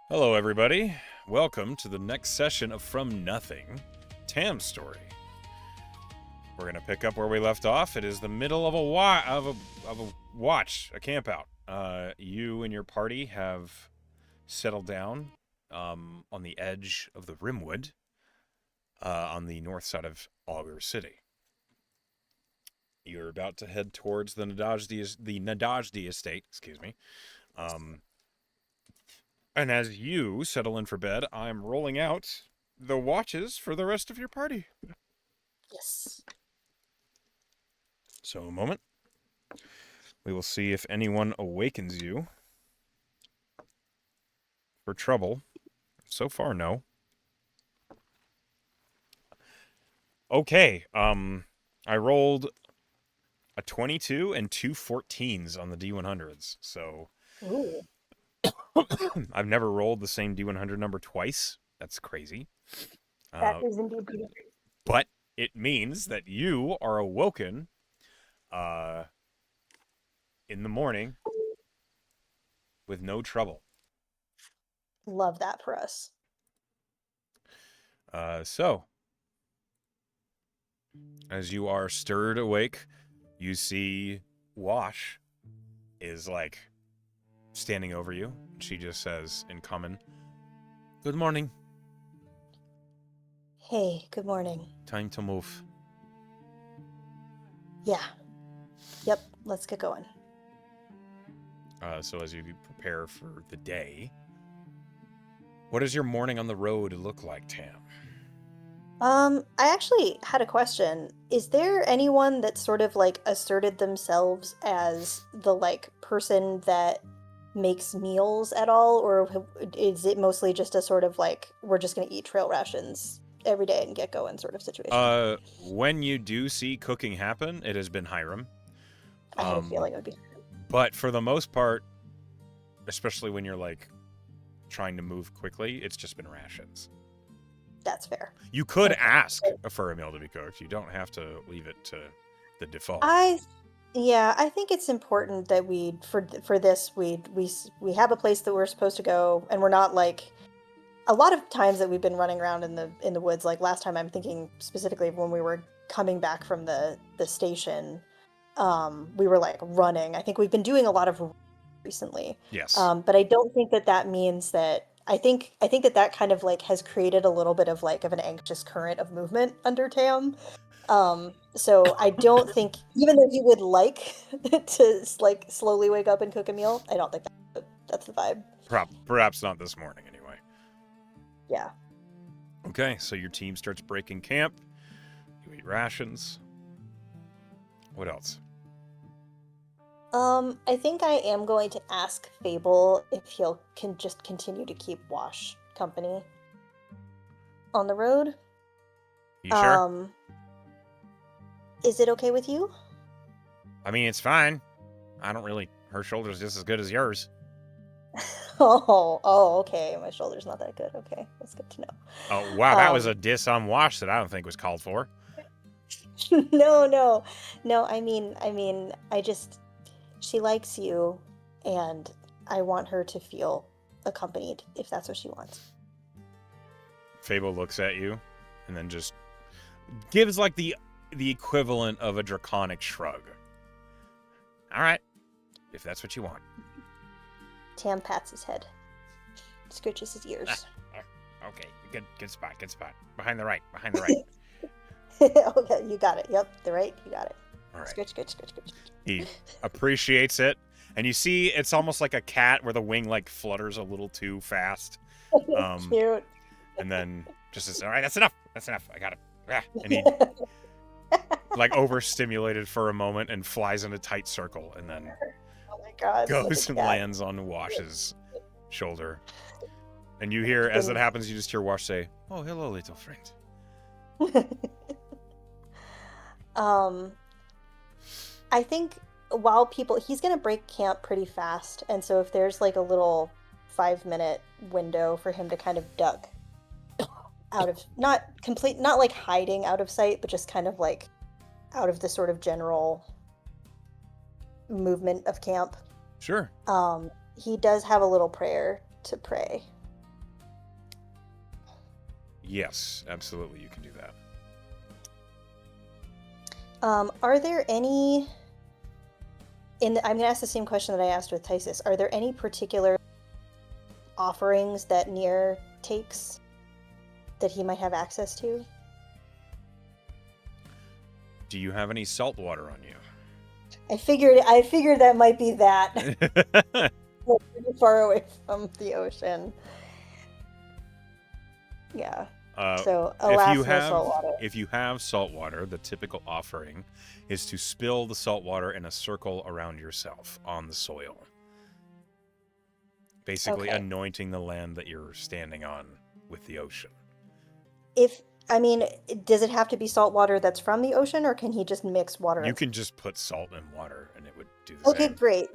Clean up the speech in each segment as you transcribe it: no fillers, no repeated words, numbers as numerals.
Hello, everybody. Welcome to the next session of From Nothing, Tam's story. We're gonna pick up where we left off. It is the middle of a watch, a camp out. You and your party have settled down on the edge of the Rimwood, on the north side of Augur City. You're about to head towards the Nadajdi estate. Excuse me. And as you settle in for bed, I'm rolling out the watches for the rest of your party. Yes. So, a moment. We will see if anyone awakens you for trouble. So far, no. Okay, I rolled a 22 and two 14s on the D100s, so Ooh. I've never rolled the same D100 number twice. That's crazy. That is indeed beautiful. But it means that you are awoken in the morning with no trouble. Love that for us. So, as you are stirred awake, you see Wash is like standing over you. She just says in common, "Good morning. Hey, good morning. Time to move." Yeah. Yep, let's get going. So as you prepare for the day, what does your morning on the road look like, Tam? I actually had a question. Is there anyone that sort of like asserted themselves as the like person that makes meals at all, or is it mostly just a sort of like we're just gonna eat trail rations every day and get going sort of situation? When you do see cooking happen, it has been Hiram. I had a feeling it would be. But for the most part, especially when you're like trying to move quickly, it's just been rations. That's fair. You could Okay. ask for a meal to be cooked. You don't have to leave it to the default. Yeah, I think it's important that for this we have a place that we're supposed to go, and we're not like a lot of times that we've been running around in the woods. Like last time, I'm thinking specifically of when we were coming back from the station. We were like running. I think we've been doing a lot of recently. Yes. But I don't think that that means that I think that that kind of like has created a little bit of like of an anxious current of movement under Tam. So I don't think, even though he would like to like slowly wake up and cook a meal, I don't think that's the vibe. Perhaps not this morning, anyway. Yeah. Okay, so your team starts breaking camp. You eat rations. What else? I think I am going to ask Fable if he'll can just continue to keep Wash company on the road. You sure? Is it okay with you? I mean, it's fine. I don't really. Her shoulder's just as good as yours. Oh, okay. My shoulder's not that good. Okay, that's good to know. Oh, wow, that was a diss on Wash that I don't think was called for. No. I just she likes you, and I want her to feel accompanied if that's what she wants. Fable looks at you, and then just gives like the equivalent of a draconic shrug. All right, if that's what you want. Tam pats his head, scratches his ears. Okay, good spot. Behind the right. Okay, you got it. Yep, the right. You got it. All right. Scratch. He appreciates it, and you see it's almost like a cat where the wing like flutters a little too fast. Cute. And then just says, "All right, that's enough. I got it." And he like overstimulated for a moment and flies in a tight circle, and then Oh my god. goes and lands on Wash's shoulder. And you hear, as it happens, you just hear Wash say, "Oh, hello, little friend." I think he's gonna break camp pretty fast, and so if there's like a little 5-minute window for him to kind of duck out of not like hiding out of sight, but just kind of like out of the sort of general movement of camp. Sure. He does have a little prayer to pray. Yes, absolutely, you can do that. Are there any I'm gonna ask the same question that I asked with Tysus. Are there any particular offerings that Nier takes that he might have access to? Do you have any salt water on you? I figured that might be that. We're pretty far away from the ocean. Yeah. So alas, no salt water. If you have salt water, the typical offering is to spill the salt water in a circle around yourself on the soil. Basically anointing the land that you're standing on with the ocean. Does it have to be salt water that's from the ocean, or can he just mix water? You can just put salt in water and it would do the same. Okay, great.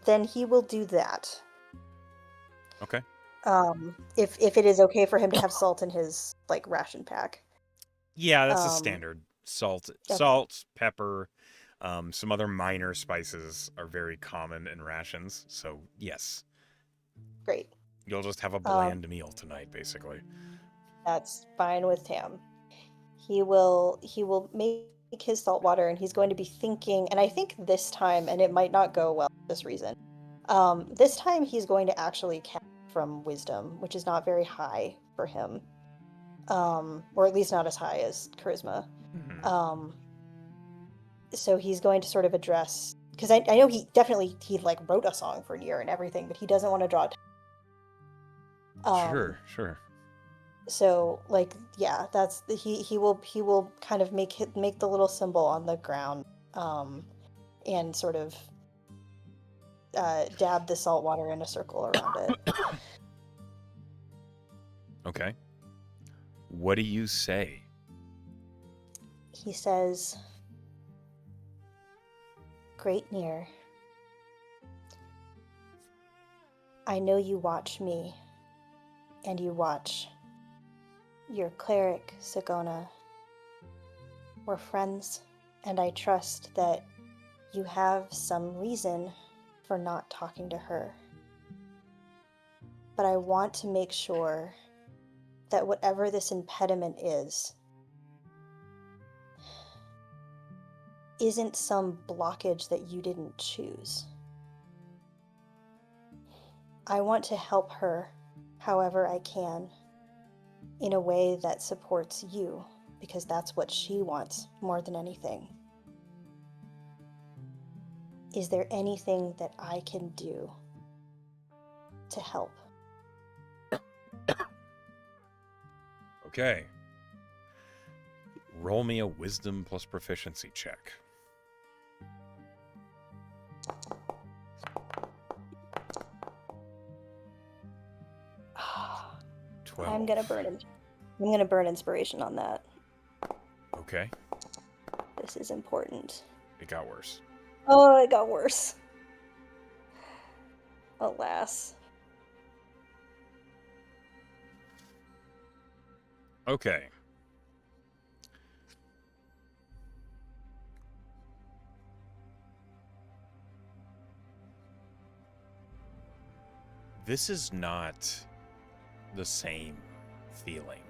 Then he will do that. Okay. If it is okay for him to have salt in his ration pack. Yeah, that's a standard. Salt, pepper, some other minor spices are very common in rations. So yes. Great. You'll just have a bland meal tonight, basically. That's fine with Tam. He will make his salt water, and he's going to be thinking, and I think this time, and it might not go well for this reason, this time he's going to actually cast from wisdom, which is not very high for him, or at least not as high as charisma. Mm-hmm. So he's going to sort of address, because I know he wrote a song for Nier and everything, but he doesn't want to draw Sure. So that's he will kind of make the little symbol on the ground, and sort of dab the salt water in a circle around it. Okay. What do you say? He says, "Great Nier, I know you watch me, and you watch your cleric, Sagona. We're friends, and I trust that you have some reason for not talking to her. But I want to make sure that whatever this impediment isn't some blockage that you didn't choose. I want to help her however I can, in a way that supports you, because that's what she wants more than anything. Is there anything that I can do to help?" Okay. Roll me a wisdom plus proficiency check. I'm gonna burn inspiration on that. Okay. This is important. It got worse. Oh, it got worse. Alas. Okay. This is not the same feeling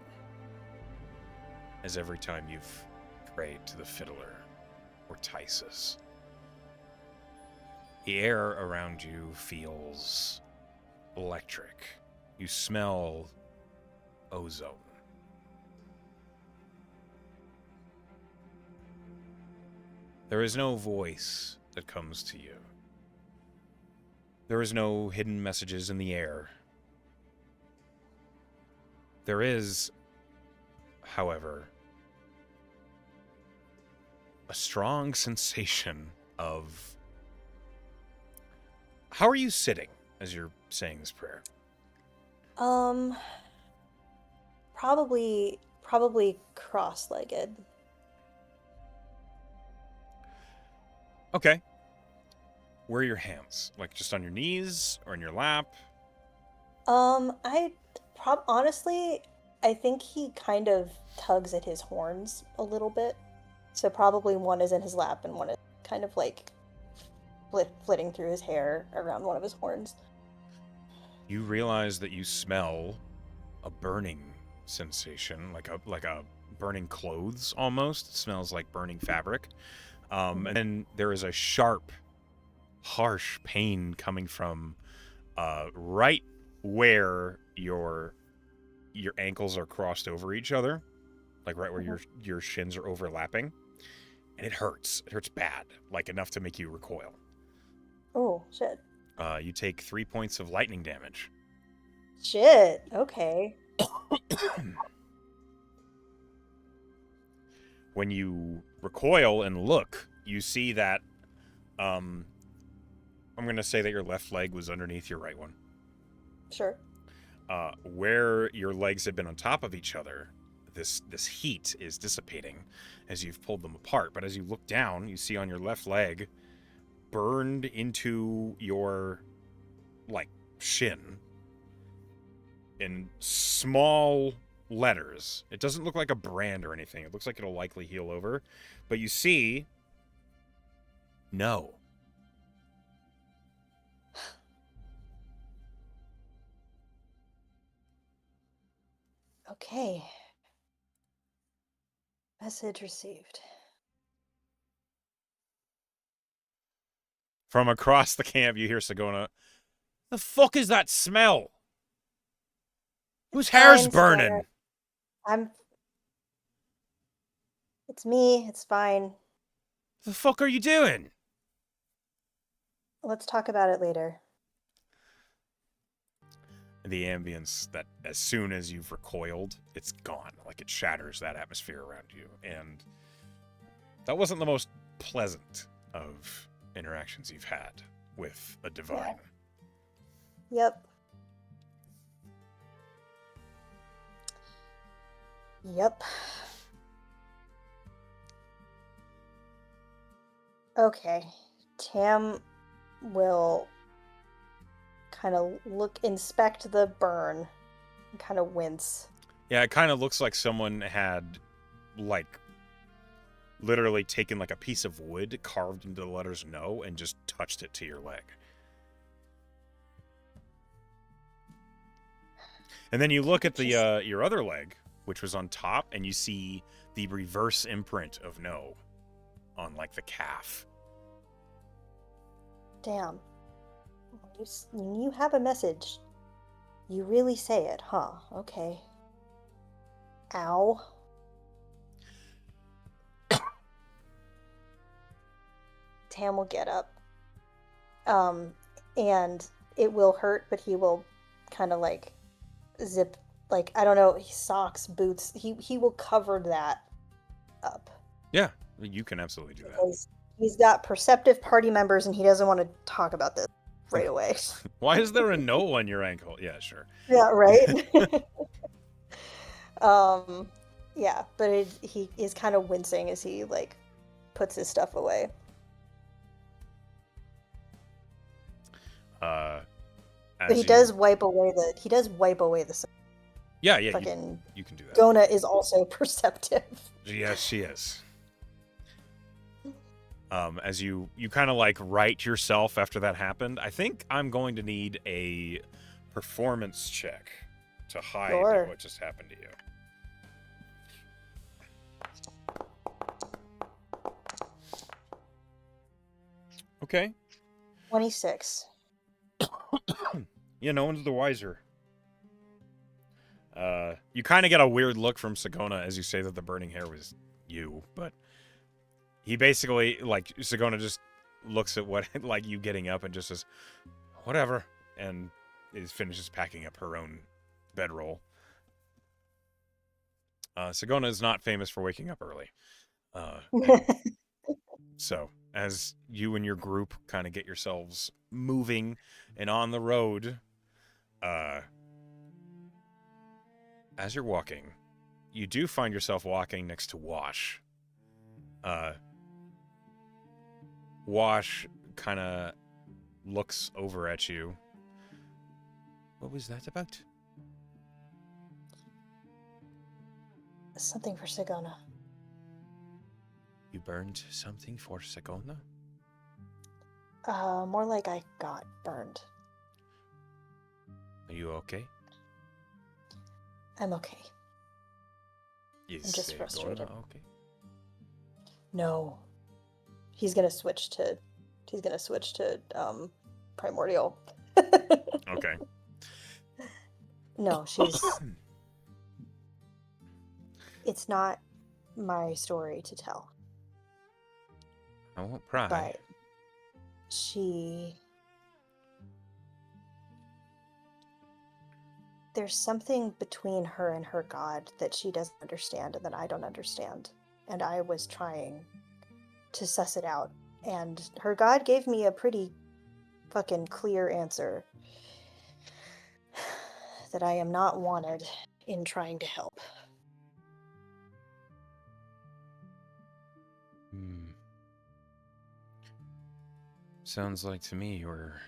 as every time you've prayed to the fiddler or Tysus. The air around you feels electric. You smell ozone. There is no voice that comes to you. There is no hidden messages in the air. There is, however, a strong sensation of... How are you sitting as you're saying this prayer? Probably cross-legged. Okay. Where are your hands? Like just on your knees or in your lap? Honestly, I think he kind of tugs at his horns a little bit. So probably one is in his lap and one is kind of like flitting through his hair around one of his horns. You realize that you smell a burning sensation, like a burning clothes almost. It smells like burning fabric. And then there is a sharp, harsh pain coming from right where your ankles are crossed over each other, like right where your shins are overlapping, and it hurts. It hurts bad, like enough to make you recoil. Oh, shit. You take 3 points of lightning damage. Shit. Okay. When you recoil and look, you see that I'm going to say that your left leg was underneath your right one. Sure. Where your legs have been on top of each other, this heat is dissipating as you've pulled them apart. But as you look down, you see on your left leg, burned into your shin in small letters. It doesn't look like a brand or anything. It looks like it'll likely heal over. But you see, no. Okay. Message received. From across the camp, you hear Sagona. The fuck is that smell? Whose hair's burning? It's me. It's fine. The fuck are you doing? Let's talk about it later. The ambience that as soon as you've recoiled, it's gone. Like it shatters that atmosphere around you. And that wasn't the most pleasant of interactions you've had with a divine. Yeah. Yep. Okay. Tam will kind of inspect the burn and kind of wince. Yeah, it kind of looks like someone had literally taken a piece of wood carved into the letters no and just touched it to your leg. And then you look at the your other leg, which was on top, and you see the reverse imprint of no on the calf. Damn. When you have a message, you really say it, huh? Okay. Ow. Tam will get up. And it will hurt, but he will kind of zip, I don't know, socks, boots. He will cover that up. Yeah, you can absolutely do that. Because he's got perceptive party members and he doesn't want to talk about this right away. Why is there a no on your ankle? Yeah, sure. Yeah, right? Yeah, but he is kind of wincing as he puts his stuff away. But he does wipe away the Yeah, you can do that. Gona is also perceptive. Yes, she is. As you kind of right yourself after that happened, I think I'm going to need a performance check to hide what just happened to you. Okay. 26. Yeah, no one's the wiser. You kind of get a weird look from Sagona as you say that the burning hair was you, but he basically, Sagona just looks at what, you getting up and just says, whatever, and finishes packing up her own bedroll. Sagona is not famous for waking up early. So, as you and your group kind of get yourselves moving and on the road, as you're walking, you do find yourself walking next to Wash. Wash kind of looks over at you. What was that about? Something for Sagona. You burned something for Sagona? More like I got burned. Are you okay? I'm okay. I'm just frustrated. Okay. No. He's gonna switch to primordial. Okay. No, it's not my story to tell, I won't pry. but there's something between her and her god that she doesn't understand and that I don't understand. And I was trying to suss it out. And her god gave me a pretty fucking clear answer that I am not wanted in trying to help. Sounds like to me you're...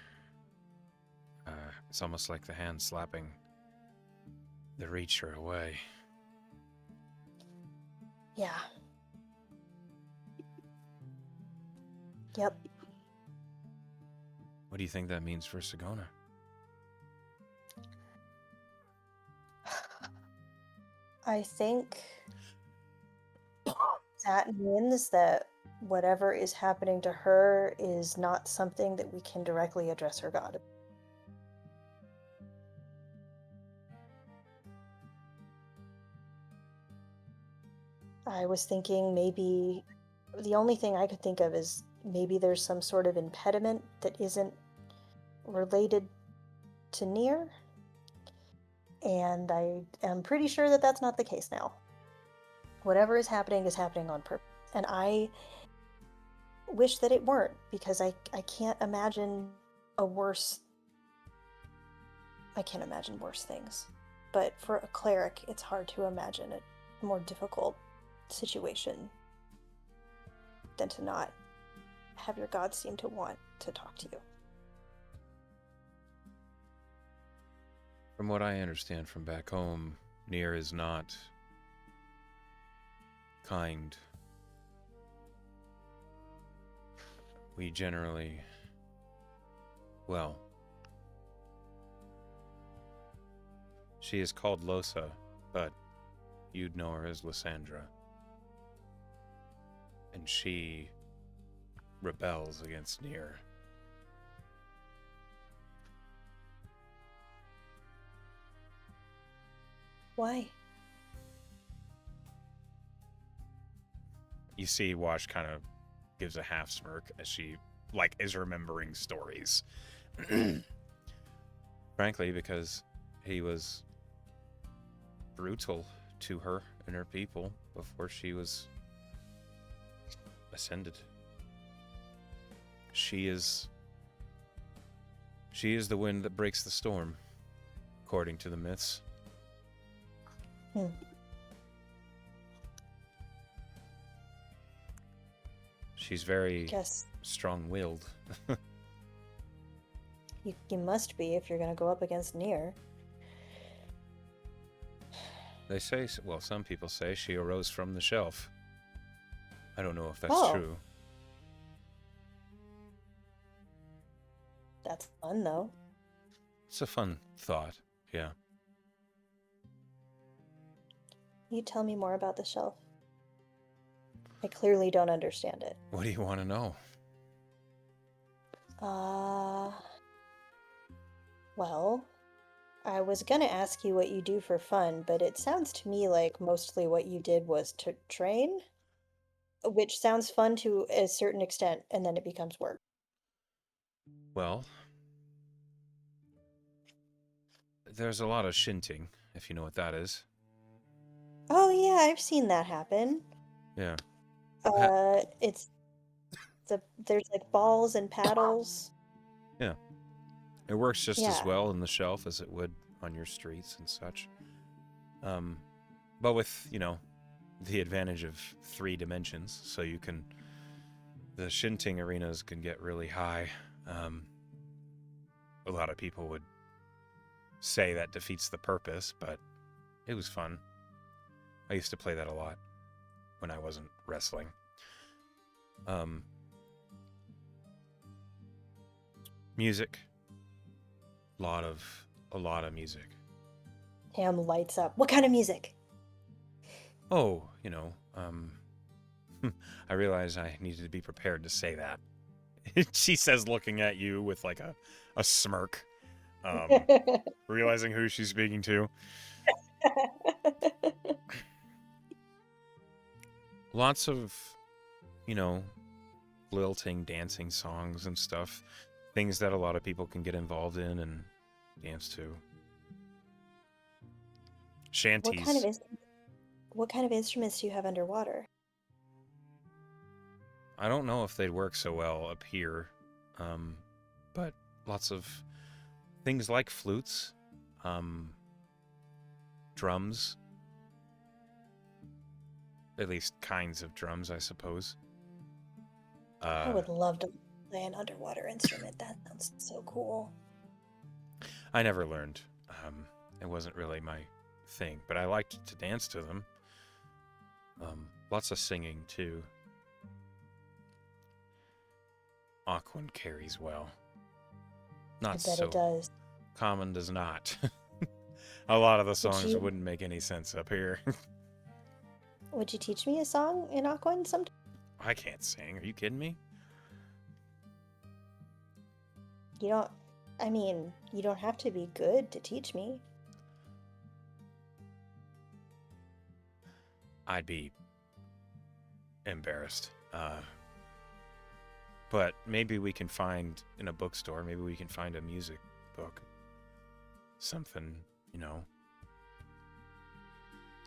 it's almost like the hand slapping the Reacher away. Yeah. Yep. What do you think that means for Sagona? I think that means that whatever is happening to her is not something that we can directly address her god. I was thinking maybe the only thing I could think of is maybe there's some sort of impediment that isn't related to Nier. And I am pretty sure that that's not the case now. Whatever is happening on purpose. And I wish that it weren't, because I can't imagine worse things. But for a cleric, it's hard to imagine a more difficult situation than to not have your god seem to want to talk to you. From what I understand from back home, Nier is not kind. We generally... Well... She is called Lohse, but you'd know her as Lysandra. And she rebels against Nier. Why? You see Wash kind of gives a half smirk as she, is remembering stories. Frankly, because he was brutal to her and her people before she was ascended. She is the wind that breaks the storm, according to the myths. She's very strong-willed. You must be if you're going to go up against Nier. They say, well, some people say she arose from the shelf. I don't know if that's true. That's fun, though. It's a fun thought, yeah. You tell me more about the shelf. I clearly don't understand it. What do you want to know? Well, I was gonna ask you what you do for fun, but it sounds to me like mostly what you did was to train, which sounds fun to a certain extent, and then it becomes work. Well, there's a lot of shinting, if you know what that is. Oh yeah, I've seen that happen. Yeah. There's like balls and paddles. Yeah. It works just as well in the shelf as it would on your streets and such. But with, the advantage of 3 dimensions, so you can... The shinting arenas can get really high. A lot of people would say that defeats the purpose, but it was fun. I used to play that a lot when I wasn't wrestling. Music. A lot of music. Tam lights up. What kind of music? Oh, I realize I needed to be prepared to say that. She says, looking at you with like a smirk, realizing who she's speaking to. Lots of, you know, lilting, dancing songs and stuff. Things that a lot of people can get involved in and dance to. What kind of Shanties. what kind of instruments do you have underwater? I don't know if they'd work so well up here, but lots of things like flutes, um, drums, at least kinds of drums, I suppose. I would love to play an underwater instrument. That sounds so cool. I never learned. It wasn't really my thing, but I liked to dance to them. Lots of singing too. Aquan carries well. I Not bet so it does. common does not. A lot of the Would songs you wouldn't make any sense up here. would you teach me a song in Aquan sometime? I can't sing. Are you kidding me? You don't I mean, you don't have to be good to teach me. I'd be embarrassed. But maybe we can find in a bookstore, maybe we can find a music book. Something,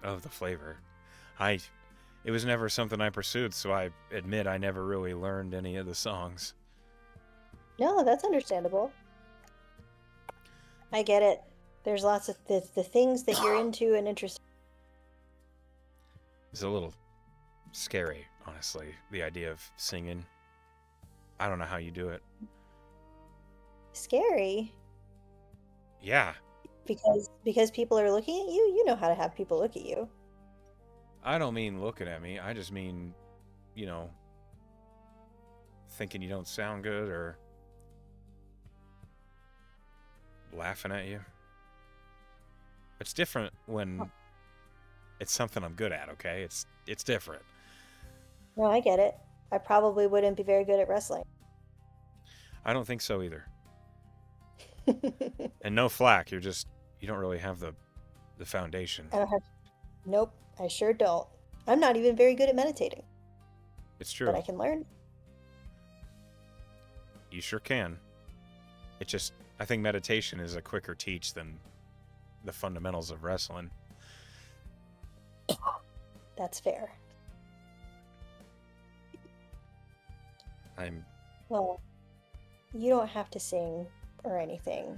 of the flavor. It was never something I pursued, so I admit I never really learned any of the songs. No, that's understandable. I get it. There's lots of the things that you're into and interested. It's a little scary, honestly, the idea of singing. I don't know how you do it. Scary Yeah, because people are looking at you. You know how to have people look at you. I don't mean looking at me. I just mean, thinking you don't sound good or laughing at you. It's different when it's something I'm good at, okay? It's different. No, I get it. I probably wouldn't be very good at wrestling. I don't think so either. And no flack, you don't really have the foundation. I don't have. Nope, I sure don't. I'm not even very good at meditating, It's true. but I can learn. You sure can. I think meditation is a quicker teach than the fundamentals of wrestling. That's fair. Well, you don't have to sing or anything,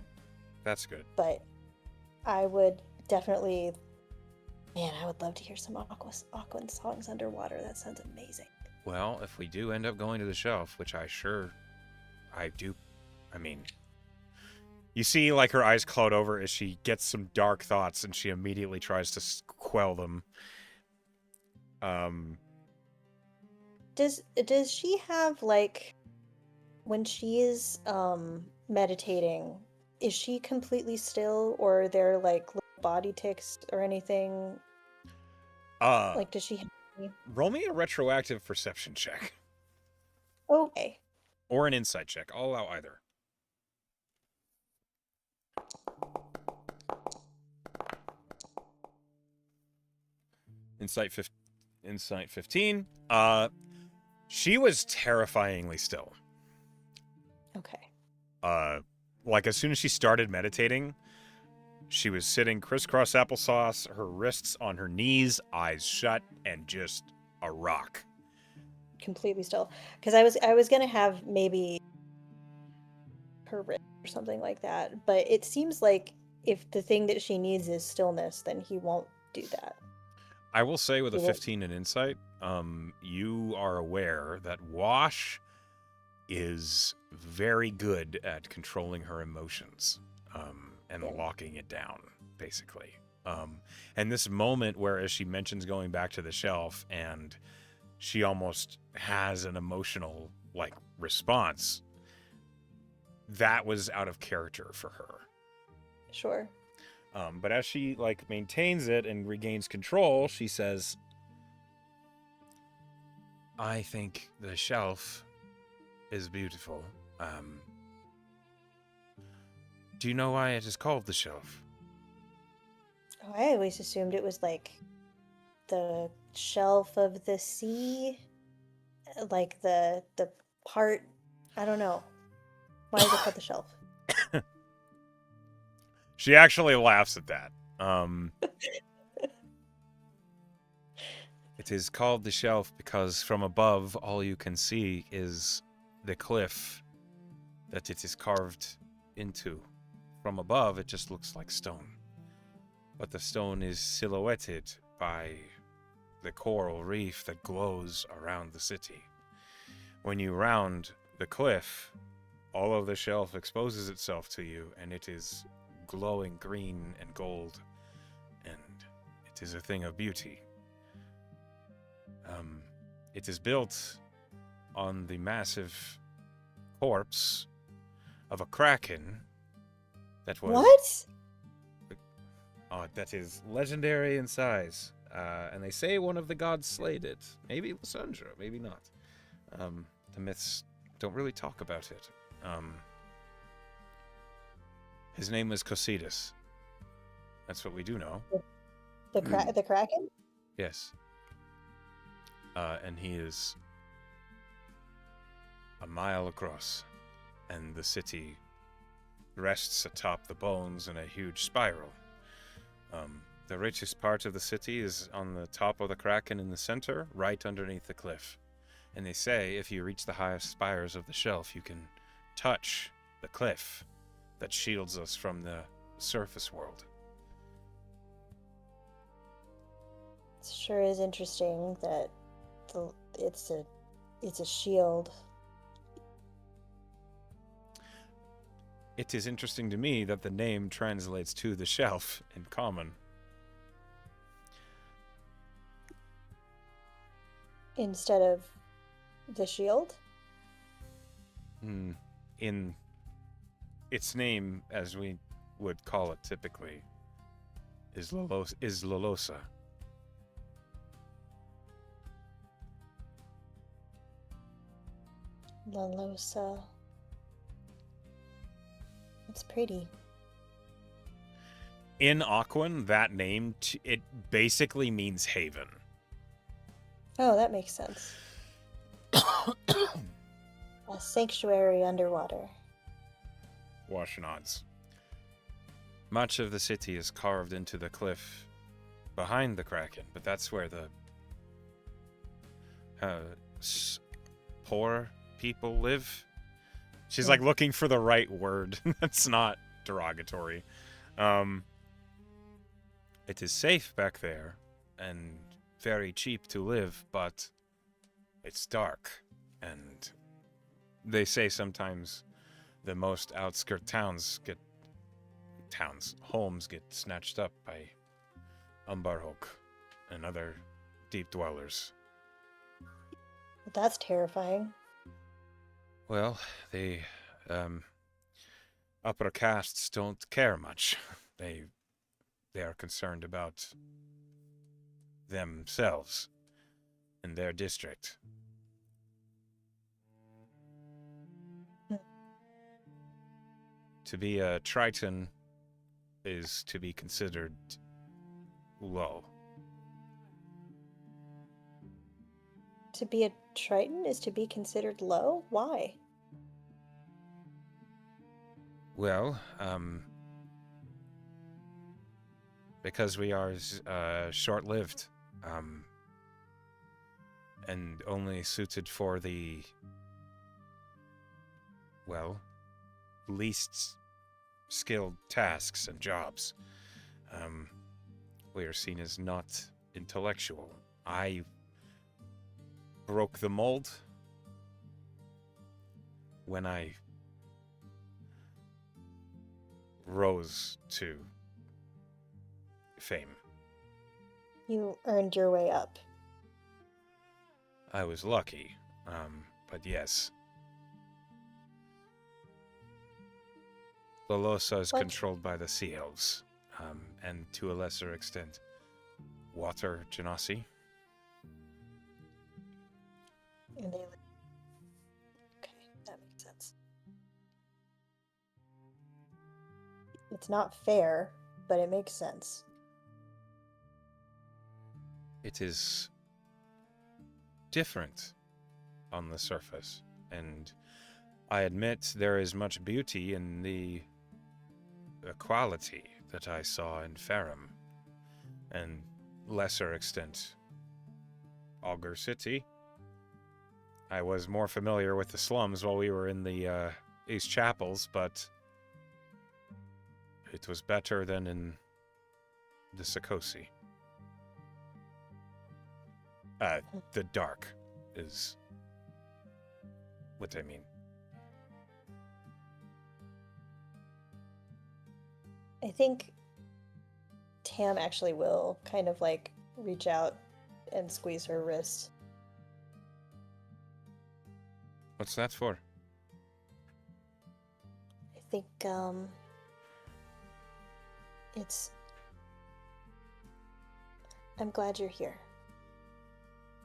That's good. but I would definitely. Man, I would love to hear some Aquan songs underwater. That sounds amazing. Well, if we do end up going to the shelf, which I do, I mean, you see like her eyes cloud over as she gets some dark thoughts and she immediately tries to quell them. Does she have like when she is meditating, is she completely still or are there like little body ticks or anything? Like does she have any... Roll me a retroactive perception check. Okay. Or an insight check. I'll allow either. Insight 15. She was terrifyingly still. Okay. Like as soon as she started meditating, she was sitting crisscross applesauce, her wrists on her knees, eyes shut, and just a rock. Completely still. Because I was gonna have maybe her wrist or something like that, but it seems like if the thing that she needs is stillness, then he won't do that. I will say with a He won't. 15 in insight, you are aware that Wash is very good at controlling her emotions and locking it down, basically. And this moment where, as she mentions going back to the shelf and she almost has an emotional response, that was out of character for her. Sure. But as she maintains it and regains control, she says, I think the shelf is beautiful. Do you know why it is called the shelf? Oh, I always assumed it was like the shelf of the sea, like the part. I don't know. Why is it called the shelf? She actually laughs at that. It is called the shelf because from above all you can see is the cliff that it is carved into. From above it just looks like stone. But the stone is silhouetted by the coral reef that glows around the city. When you round the cliff, all of the shelf exposes itself to you, and it is glowing green and gold, and it is a thing of beauty. It is built on the massive corpse of a kraken that was What? that is legendary in size, and they say one of the gods slayed it. Maybe Lysandra, maybe not. The myths don't really talk about it. His name was Cocytus. That's what we do know. The Kraken? Yes. And he is a mile across, and the city rests atop the bones in a huge spiral. The richest part of the city is on the top of the Kraken in the center, right underneath the cliff. And they say if you reach the highest spires of the shelf, you can touch the cliff that shields us from the surface world. It sure is interesting that it's a shield. It is interesting to me that the name translates to the shelf in common. Instead of the shield? In its name, as we would call it typically, is Lolosa. Lolosa. It's pretty. In Aquan, that name, it basically means haven. Oh, that makes sense. A sanctuary underwater. Washnods. Much of the city is carved into the cliff behind the Kraken, but that's where the poor people live. She's like looking for the right word. That's not derogatory. It is safe back there and very cheap to live, but it's dark, and they say sometimes the most outskirt homes get snatched up by Umbarhok and other deep dwellers. That's terrifying. Well, the upper castes don't care much. They are concerned about themselves and their district. To be a Triton is to be considered low. To be a Triton is to be considered low? Why? Well, because we are short-lived, and only suited for the, least skilled tasks and jobs. We are seen as not intellectual. I broke the mold when I rose to fame. You earned your way up. I was lucky, but yes. Lolosa is controlled by the Sea Elves, and to a lesser extent, Water Genasi. And they live. Okay, that makes sense. It's not fair, but it makes sense. It is different on the surface, and I admit there is much beauty in the equality that I saw in Ferrum, and lesser extent Augur City. I was more familiar with the slums while we were in the East Chapels, but it was better than in the Sekosi. The dark is what I mean. I think Tam actually will kind of like reach out and squeeze her wrist. What's that for? I think it's I'm glad you're here.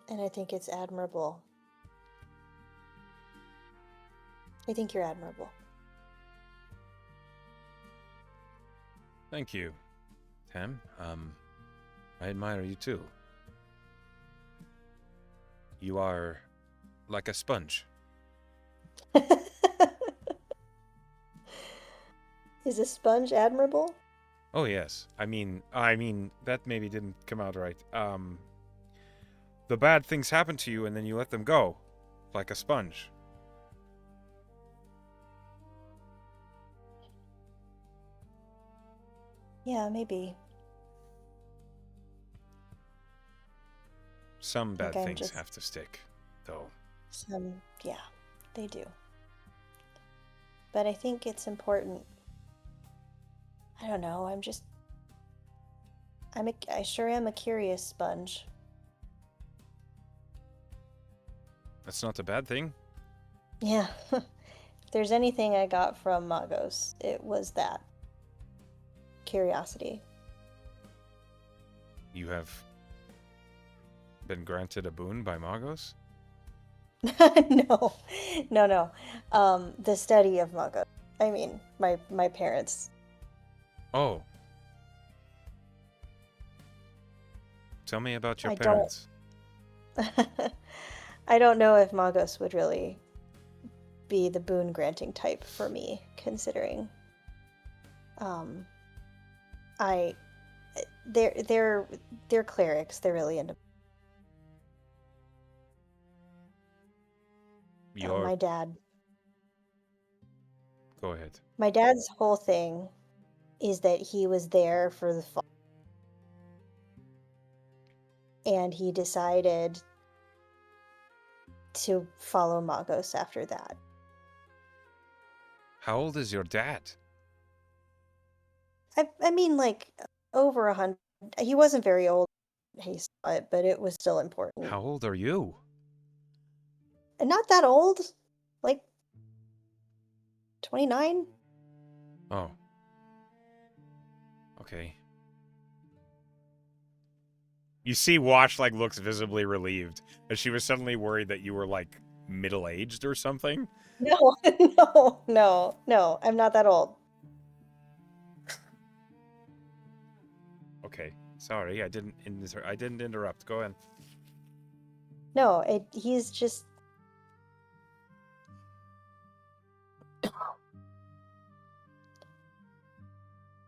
And I think it's admirable. I think you're admirable. Thank you, Tam. I admire you too. You are like a sponge. Is a sponge admirable? Oh yes. I mean that maybe didn't come out right. The bad things happen to you and then you let them go, like a sponge. Yeah, maybe. Some bad I'm things just have to stick, though. yeah, they do. But I think it's important. I don't know, I sure am a curious sponge. That's not a bad thing. Yeah. If there's anything I got from Magos, it was that. Curiosity. You have been granted a boon by Magos? No. No. The study of Magos. I mean, my parents. Oh. Tell me about your I parents. I don't know if Magos would really be the boon granting type for me, considering I they're clerics. They're really into Your my dad. Go ahead. My dad's whole thing is that he was there for the fall, and he decided to follow Magos after that. How old is your dad? I mean, like over 100. He wasn't very old. He saw it, but it was still important. How old are you? And not that old, like 29. Oh. Okay. You see Watch like looks visibly relieved, as she was suddenly worried that you were like middle-aged or something. No, no, I'm not that old. Okay. Sorry, I didn't interrupt. Go ahead. No, he's just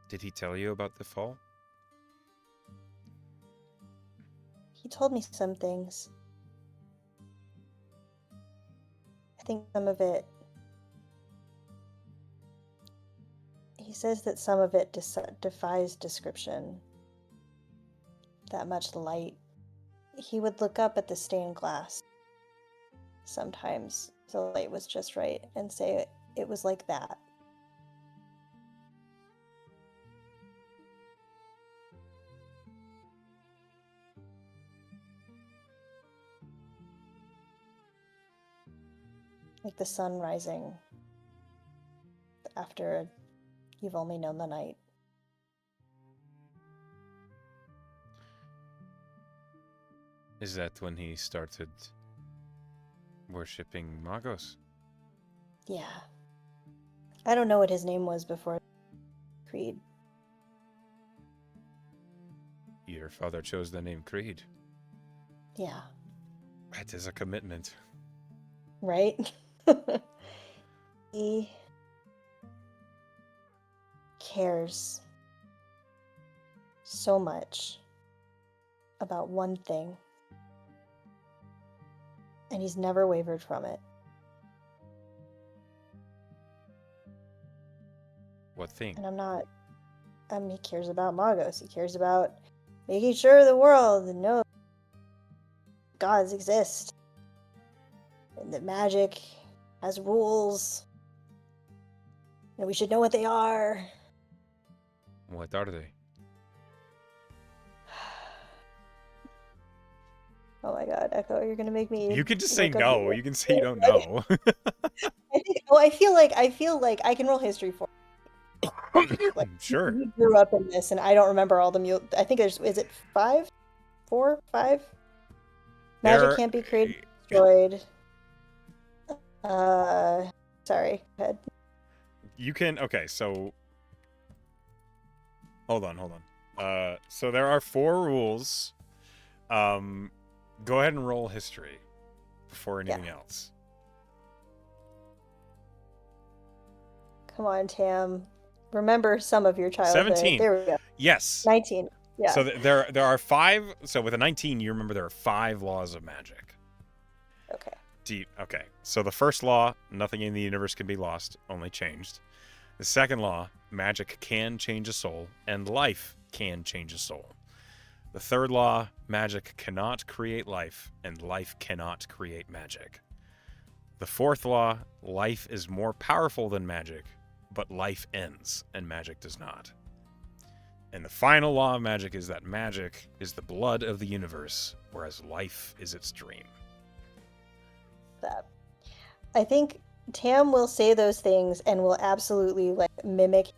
Did he tell you about the fall? he told me some things. I think some of it he says that some of it defies description. That much light. He would look up at the stained glass sometimes, the light was just right, and say it was like that. Like the sun rising after you've only known the night. Is that when he started worshipping Magos. Yeah. I don't know what his name was before Creed. Your father chose the name Creed. Yeah. That is a commitment. Right? He cares so much about one thing, and he's never wavered from it. What thing? And he cares about Magos. He cares about making sure the world knows gods exist and that magic has rules and we should know what they are. What are they? Oh my god, Echo, you're gonna make me. You can just say look up no. the- You can say you don't know. I feel like I can roll history for like Sure. we grew up in this and I don't remember all the I think is it 5? 4? 5? Magic can't be created, destroyed. Sorry, go ahead. You can. Okay, so hold on. So there are 4 rules. Go ahead and roll history before anything else. Come on, Tam. Remember some of your childhood. 17. There we go. Yes. 19. Yeah. So there are 5. So with a 19, you remember there are 5 laws of magic. Okay. Okay. So the first law, nothing in the universe can be lost, only changed. The second law, magic can change a soul, and life can change a soul. The third law, magic cannot create life, and life cannot create magic. The fourth law, life is more powerful than magic, but life ends, and magic does not. And the final law of magic is that magic is the blood of the universe, whereas life is its dream. That. I think Tam will say those things and will absolutely like mimic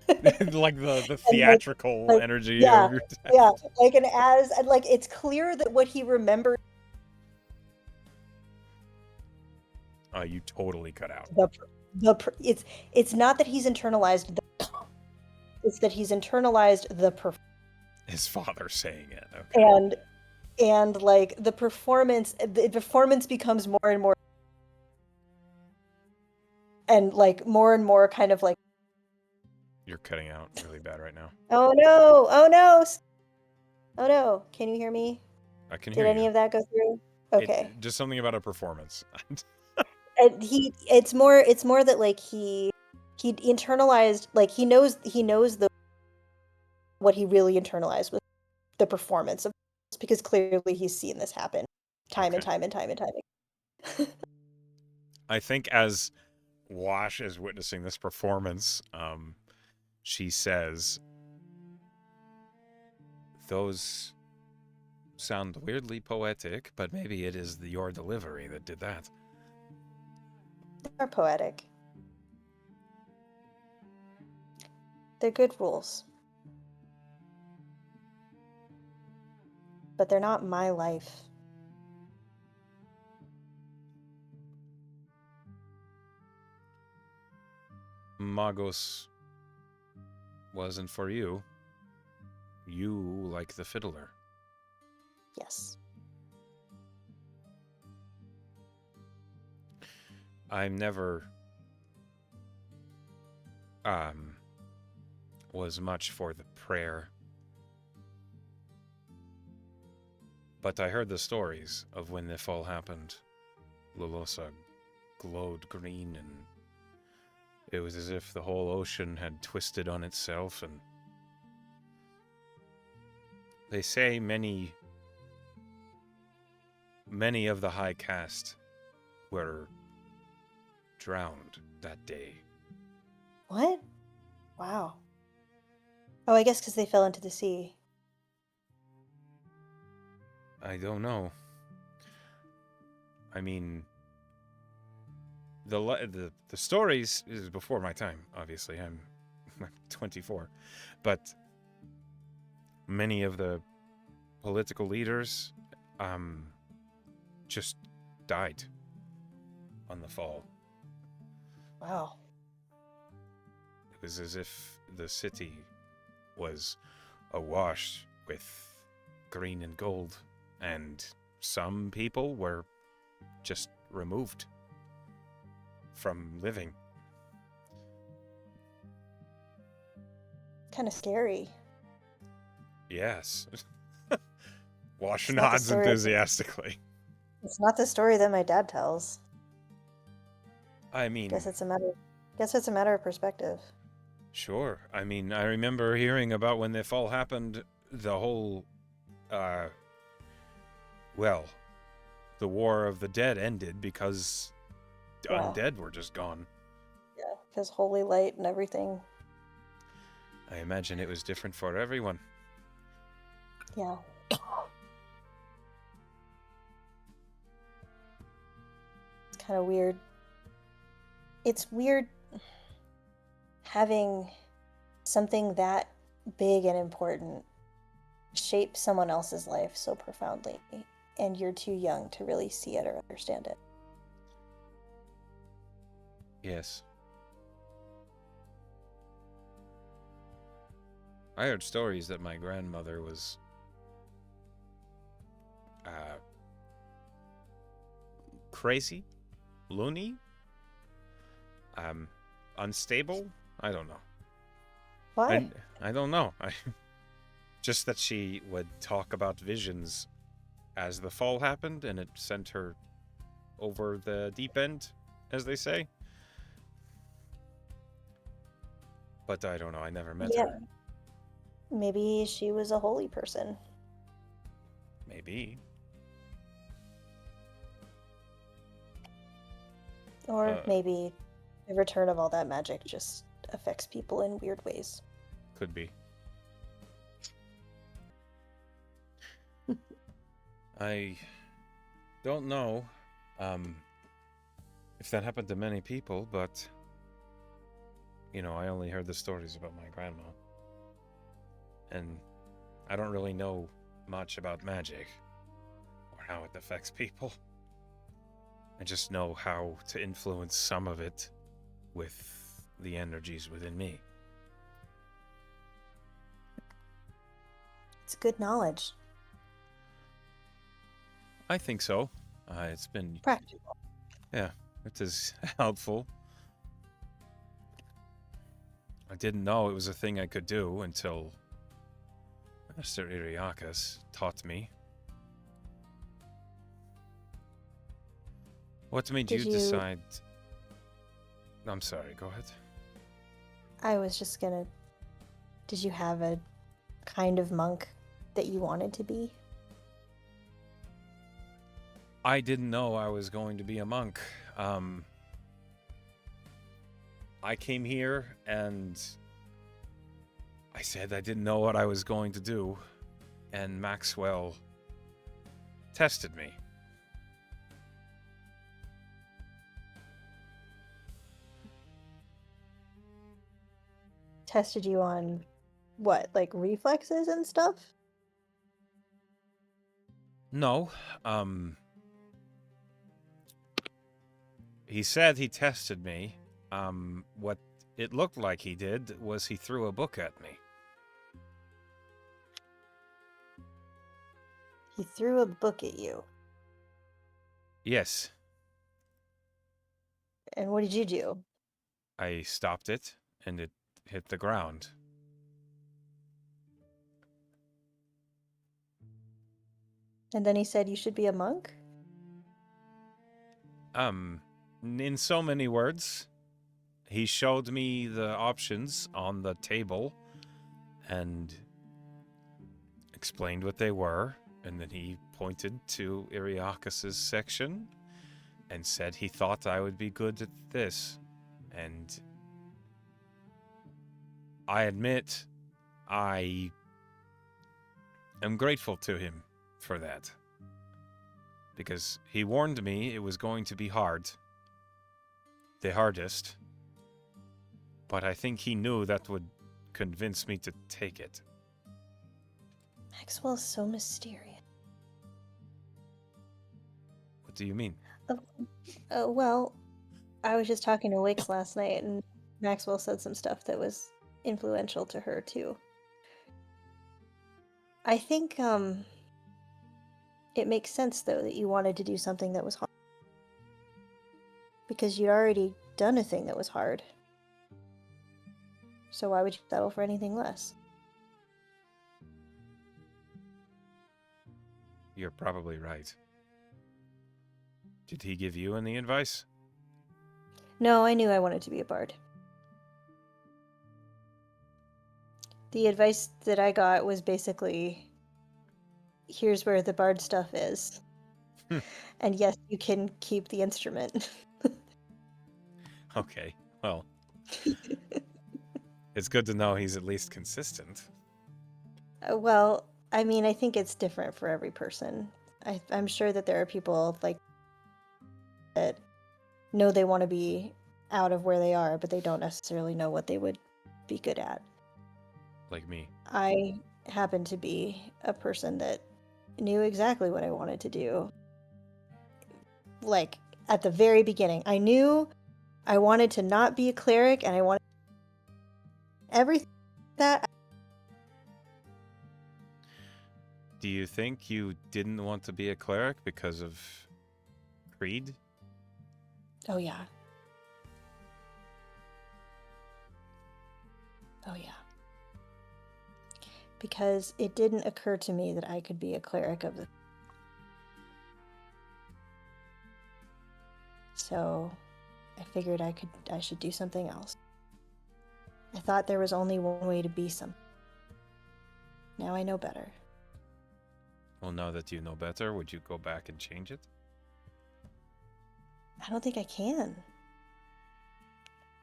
Like the theatrical like, energy yeah, of your text. Yeah, like and like it's clear that what he remembers You totally cut out. it's not that he's internalized it's that he's internalized the His father saying it. Okay. And like the performance becomes more and more and more kind of like You're cutting out really bad right now. oh no, can you hear me? I can hear you. Did any of that go through? Okay. Just something about a performance. And it's more that like he internalized, like he knows what he really internalized was the performance of this, because clearly he's seen this happen time and time again. I think as Wash is witnessing this performance, she says, "Those sound weirdly poetic, but maybe it is your delivery that did that." They're poetic. They're good rules. But they're not my life. Magos wasn't for you. You like the fiddler. Yes. I'm never was much for the prayer. But I heard the stories of when the fall happened. Lolosa glowed green, and it was as if the whole ocean had twisted on itself, and they say many of the high caste were drowned that day. What? Wow. Oh, I guess because they fell into the sea. I don't know. I mean, the stories is before my time. Obviously, I'm 24, but many of the political leaders just died on the fall. Wow. It was as if the city was awash with green and gold, and some people were just removed from living. Kind of scary. Yes. Wash It's not the nods story. enthusiastically. It's not the story that my dad tells. I mean, Guess it's a matter of perspective. sure. I mean, I remember hearing about when the fall happened, the whole, well, the War of the Dead ended because Yeah. undead were just gone. Yeah, because holy light and everything. I imagine it was different for everyone. Yeah. It's kind of weird. It's weird having something that big and important shape someone else's life so profoundly, and you're too young to really see it or understand it. Yes. I heard stories that my grandmother was crazy, loony, unstable. I don't know. Why? I don't know. Just that she would talk about visions as the fall happened, and it sent her over the deep end, as they say. But I don't know. I never met her. Maybe she was a holy person. Maybe. Or maybe the return of all that magic just affects people in weird ways. Could be. I don't know if that happened to many people, but you know, I only heard the stories about my grandma. And I don't really know much about magic or how it affects people. I just know how to influence some of it with the energies within me. It's good knowledge. I think so. It's been Practical. Yeah, it is helpful. I didn't know it was a thing I could do until Master Iriakas taught me. What made you decide? I'm sorry, go ahead. I was just gonna... Did you have a kind of monk that you wanted to be? I didn't know I was going to be a monk. I came here and I said I didn't know what I was going to do, and Maxwell tested me. Tested you on what, like reflexes and stuff? No, he said he tested me. What it looked like he did was he threw a book at me. He threw a book at you. Yes. And what did you do? I stopped it, and it hit the ground. And then he said you should be a monk? In so many words, he showed me the options on the table and explained what they were, and then he pointed to Iriakas's section and said he thought I would be good at this. And I admit I am grateful to him for that, because he warned me it was going to be hard, the hardest, but I think he knew that would convince me to take it. Maxwell's so mysterious. What do you mean? Well, I was just talking to Wix last night, and Maxwell said some stuff that was influential to her too. I think it makes sense though that you wanted to do something that was hard because you'd already done a thing that was hard. So why would you settle for anything less? You're probably right. Did he give you any advice? No, I knew I wanted to be a bard. The advice that I got was basically, here's where the bard stuff is. And yes, you can keep the instrument. Okay, well. It's good to know he's at least consistent. Well, I mean, I think it's different for every person. I'm sure that there are people like that know they want to be out of where they are, but they don't necessarily know what they would be good at. Like me. I happen to be a person that knew exactly what I wanted to do. Like, at the very beginning, I knew I wanted to not be a cleric, and I wanted everything that. Do you think you didn't want to be a cleric because of Creed? Oh, yeah. Oh, yeah. Because it didn't occur to me that I could be a cleric of the. So I figured I should do something else. I thought there was only one way to be something. Now I know better. Well, now that you know better, would you go back and change it? I don't think I can.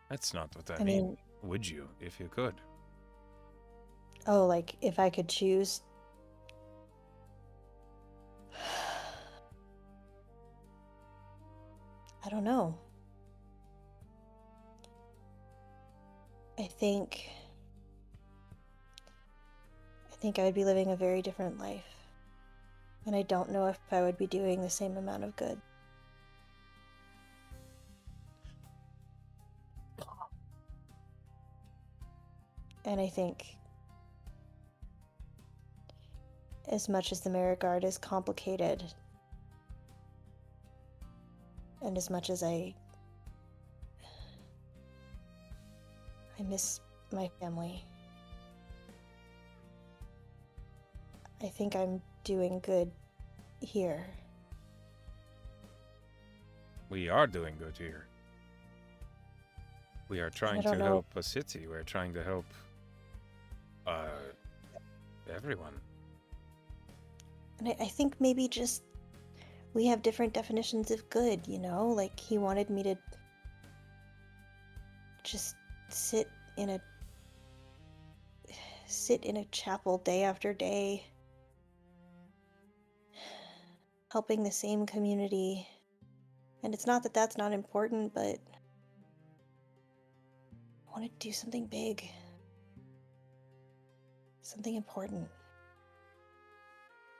That's not what I I mean. mean, Would you, if you could? oh, like if I could choose. I don't know. I think I would be living a very different life. And I don't know if I would be doing the same amount of good. And I think as much as the Merit Guard is complicated, and as much as I miss my family, I think I'm doing good here. We are doing good here. We are trying to help a city. We're trying to help everyone. And I think maybe just we have different definitions of good, you know? Like he wanted me to just sit in a chapel day after day, helping the same community. And it's not that that's not important, but I want to do something big. Something important.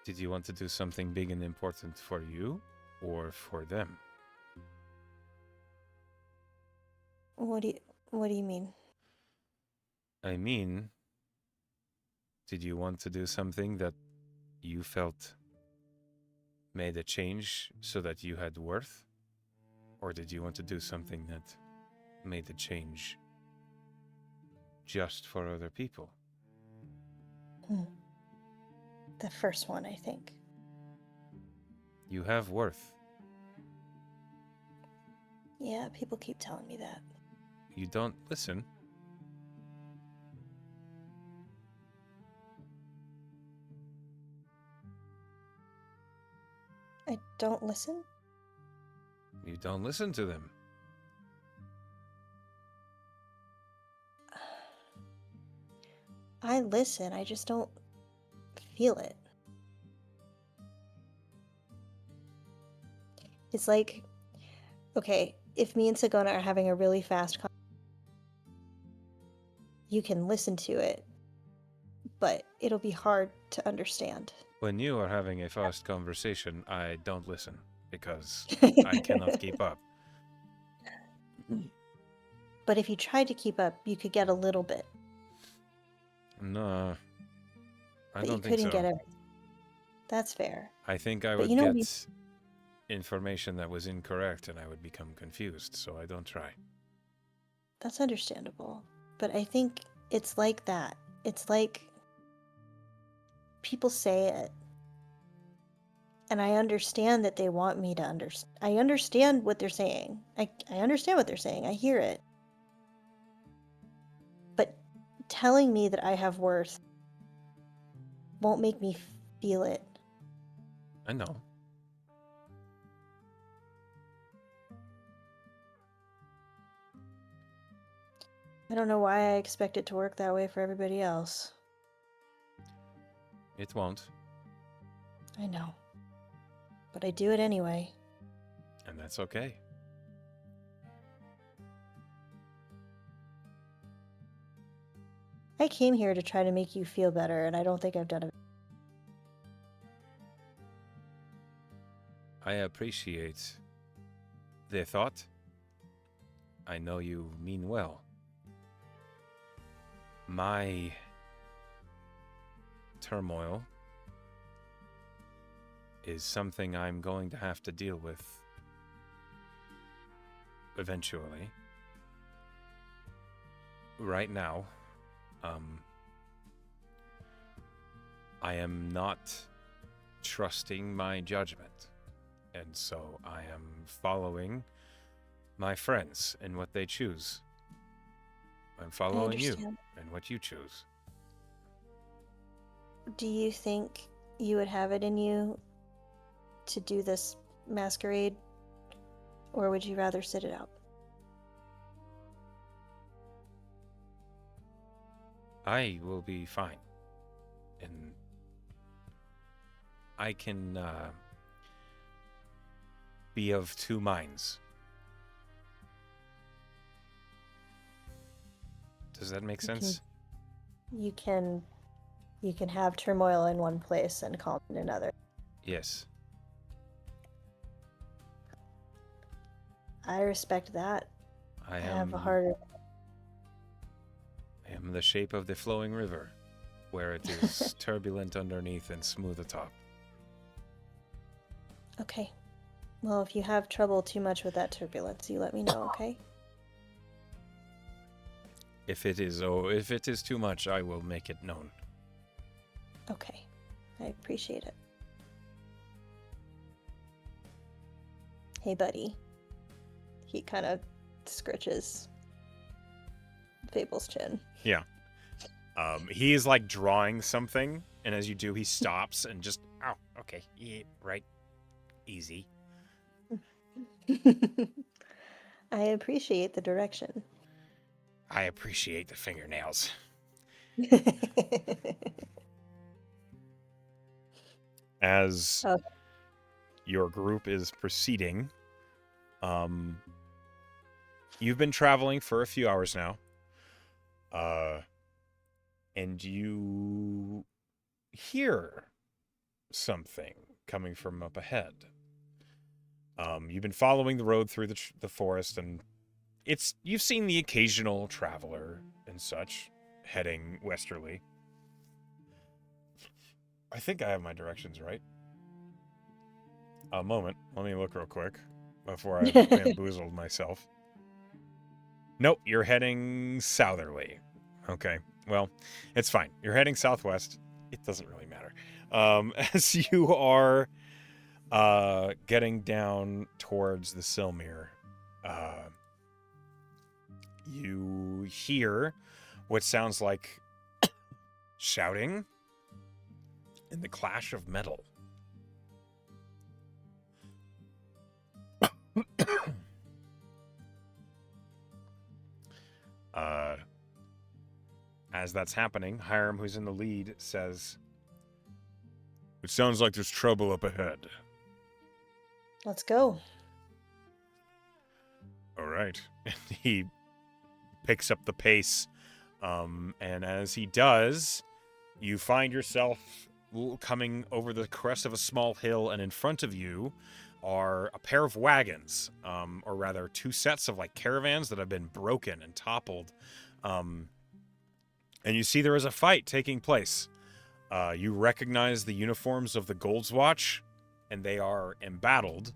Did you want to do something big and important for you or for them? What do you mean? I mean, did you want to do something that you felt made a change so that you had worth? Or did you want to do something that made a change just for other people? The first one, I think. You have worth. Yeah, people keep telling me that. You don't listen. I don't listen? You don't listen to them. I listen, I just don't feel it. It's like, okay, if me and Sagona are having a really fast conversation, you can listen to it, but it'll be hard to understand. When you are having a fast conversation, I don't listen. because I cannot keep up. But if you tried to keep up, you could get a little bit. No, I But you don't think couldn't so. get everything. That's fair. I think I But would you know, get information that was incorrect and I would become confused, so I don't try. that's understandable. But I think it's like that. It's like people say it. And I understand that they want me to understand. I understand what they're saying. I understand what they're saying. I hear it. But telling me that I have worth won't make me feel it. I know. I don't know why I expect it to work that way for everybody else. It won't. I know. But I do it anyway. And that's okay. I came here to try to make you feel better, and I don't think I've done it. I appreciate the thought. I know you mean well. My turmoil is something I'm going to have to deal with eventually. Right now, I am not trusting my judgment, and so I am following my friends and what they choose. I'm following you understand. and what you choose. Do you think you would have it in you to do this masquerade, or would you rather sit it out? I will be fine. And I can be of two minds. Does that make sense? You can have turmoil in one place and calm in another. Yes. I respect that. I have a am harder. I am the shape of the flowing river, where it is turbulent underneath and smooth atop. Okay. Well, if you have trouble too much with that turbulence, you let me know, okay? If it is too much, I will make it known. Okay. I appreciate it. Hey, buddy. He kind of scritches Fable's chin. Yeah. He is like drawing something, and as you do, he stops and just, oh, okay, yeah, right, easy. I appreciate the direction. I appreciate the fingernails. As your group is proceeding, you've been traveling for a few hours now, and you hear something coming from up ahead. You've been following the road through the forest, and you've seen the occasional traveler and such heading westerly. I think I have my directions right. A moment. Let me look real quick before I bamboozled myself. Nope, you're heading southerly. Okay, well, it's fine. You're heading southwest. It doesn't really matter. As you are getting down towards the Silmir, you hear what sounds like shouting and the clash of metal. As that's happening, Hiram, who's in the lead, says, "It sounds like there's trouble up ahead." Let's go. All right. And he picks up the pace. And as he does, you find yourself coming over the crest of a small hill, and in front of you, are a pair of wagons, or rather 2 sets of like caravans that have been broken and toppled. And you see there is a fight taking place. You recognize the uniforms of the Gold's Watch, and they are embattled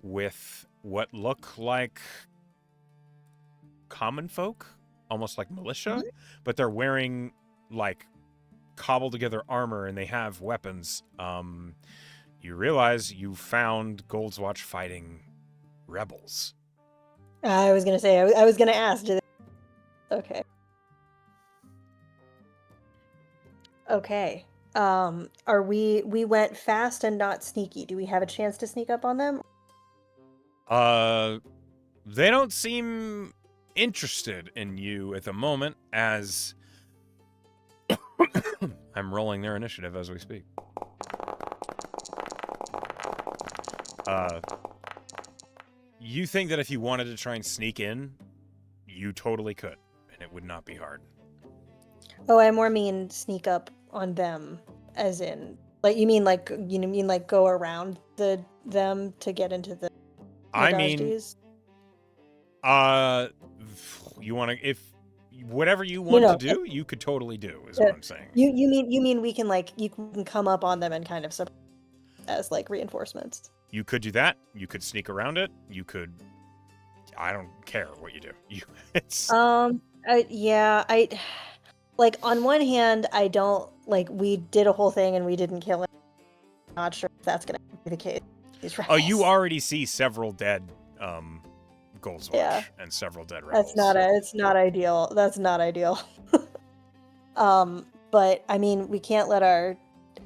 with what look like common folk, almost like militia, but they're wearing like cobbled together armor and they have weapons. You realize you found Gold's Watch fighting rebels. I was gonna say, I was gonna ask. Okay. Okay. Are we went fast and not sneaky. Do we have a chance to sneak up on them? They don't seem interested in you at the moment, as I'm rolling their initiative as we speak. You think that if you wanted to try and sneak in, you totally could, and it would not be hard. Oh, I more mean sneak up on them, as in, like, you mean like go around them to get into the I mean, Dajis? you want to, if whatever you want to do, you could totally do, is what I'm saying. You mean we can, like, you can come up on them and kind of as like reinforcements. You could do that. You could sneak around it. You could. I don't care what you do. It's. Yeah, like, on one hand, I don't, like, we did a whole thing and we didn't kill him. Not sure if that's gonna be the case. Oh, you already see several dead Gold's Watch and several dead rebels. It's not ideal. That's not ideal. But I mean, we can't let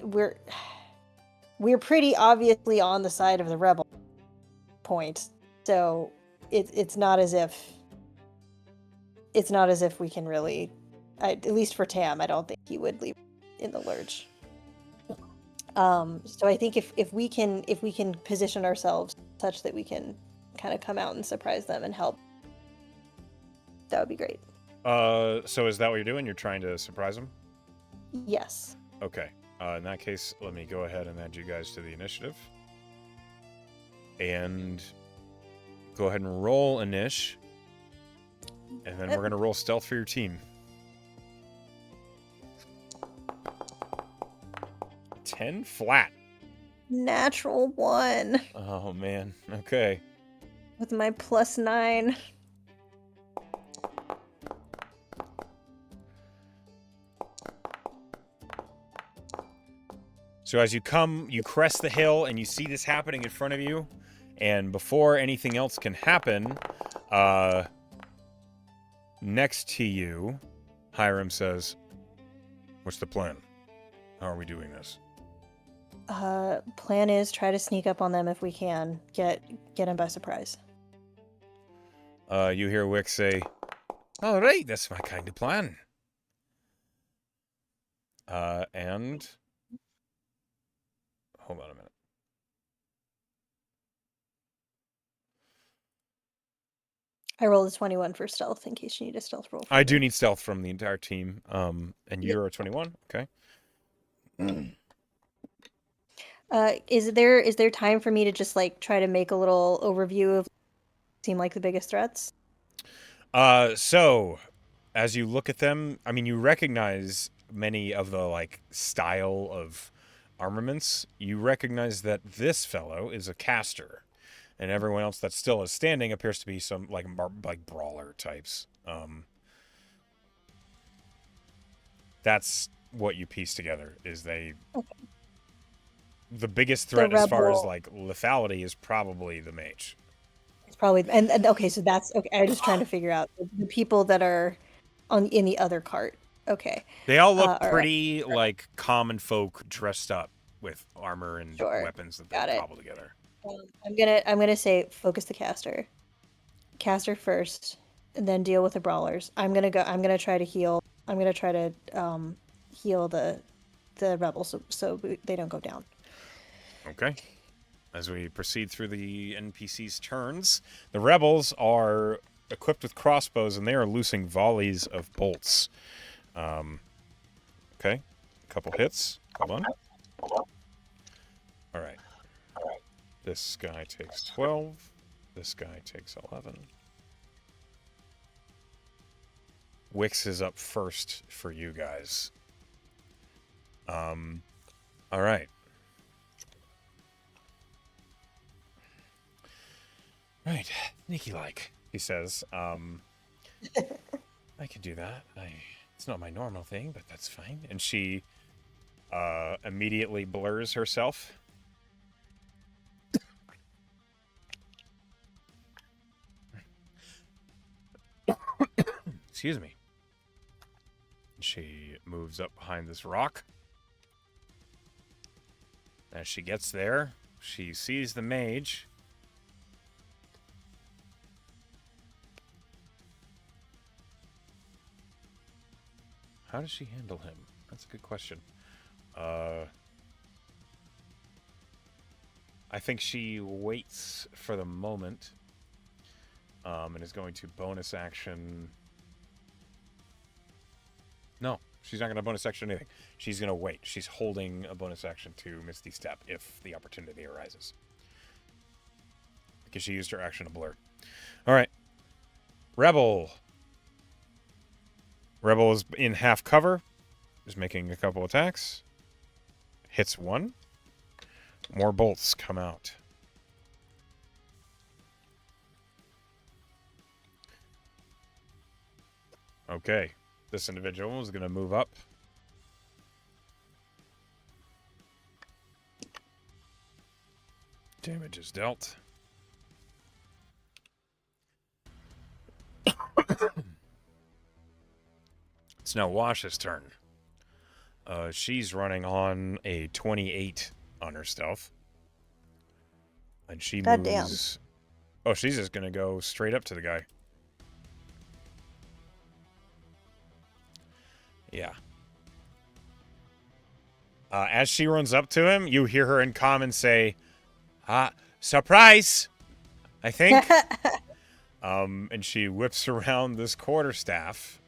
we're pretty obviously on the side of the rebel point, so it's not as if we can really, at least for Tam, I don't think he would leave in the lurch. So I think if we can position ourselves such that we can kind of come out and surprise them and help, that would be great. So is that what you're doing? You're trying to surprise them? Yes. Okay. In that case, let me go ahead and add you guys to the initiative. And go ahead and roll Inish. And then we're going to roll stealth for your team. 10 flat. Natural 1. Oh, man. Okay. With my +9. So as you crest the hill and you see this happening in front of you, and before anything else can happen, next to you, Hiram says, "What's the plan? How are we doing this?" Plan is try to sneak up on them if we can. Get them by surprise. You hear Wick say, "All right, that's my kind of plan." And hold on a minute. I rolled a 21 for stealth in case you need a stealth roll. I do need stealth from the entire team. And you're a 21, okay? Is there time for me to just, like, try to make a little overview of seem like the biggest threats? So as you look at them, I mean, you recognize many of the, like, style of armaments. You recognize that this fellow is a caster, and everyone else that still is standing appears to be some like brawler types. That's what you piece together. Is they the biggest threat as far as like lethality is probably the mage. It's probably and okay, so that's okay. I'm just trying to figure out the people that are in the other cart. Okay. They all look pretty like common folk dressed up with armor and weapons that they cobble together. I'm gonna say focus the caster. Caster first, and then deal with the brawlers. I'm gonna try to heal. I'm gonna try to heal the rebels so they don't go down. Okay. As we proceed through the NPC's turns, the rebels are equipped with crossbows and they are loosing volleys of bolts. Okay. A couple hits. Hold on. All right. This guy takes 12. This guy takes 11. Wix is up first for you guys. All right. Right. Sneaky-like, he says. I can do that. It's not my normal thing, but that's fine. And she immediately blurs herself. Excuse me. She moves up behind this rock. As she gets there, she sees the mage. How does she handle him? That's a good question. I think she waits for the moment. And is going to bonus action. No, she's not going to bonus action anything. She's going to wait. She's holding a bonus action to Misty Step if the opportunity arises. Because she used her action to blur. All right. Rebel. Rebel is in half cover. Is making a couple attacks. Hits one. More bolts come out. Okay. This individual is going to move up. Damage is dealt. It's now Wash's turn. She's running on a 28 on her stealth. And she moves... Oh, she's just going to go straight up to the guy. Yeah. As she runs up to him, you hear her in common say, surprise! I think. And she whips around this quarterstaff.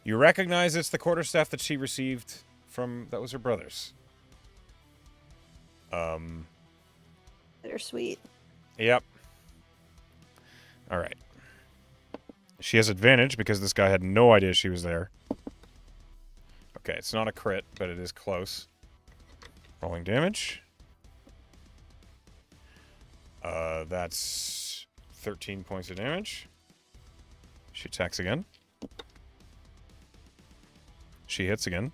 You recognize it's the quarterstaff that she received from... That was her brother's. Bittersweet. Yep. All right. She has advantage because this guy had no idea she was there. Okay, it's not a crit, but it is close. Rolling damage. That's 13 points of damage. She attacks again. She hits again.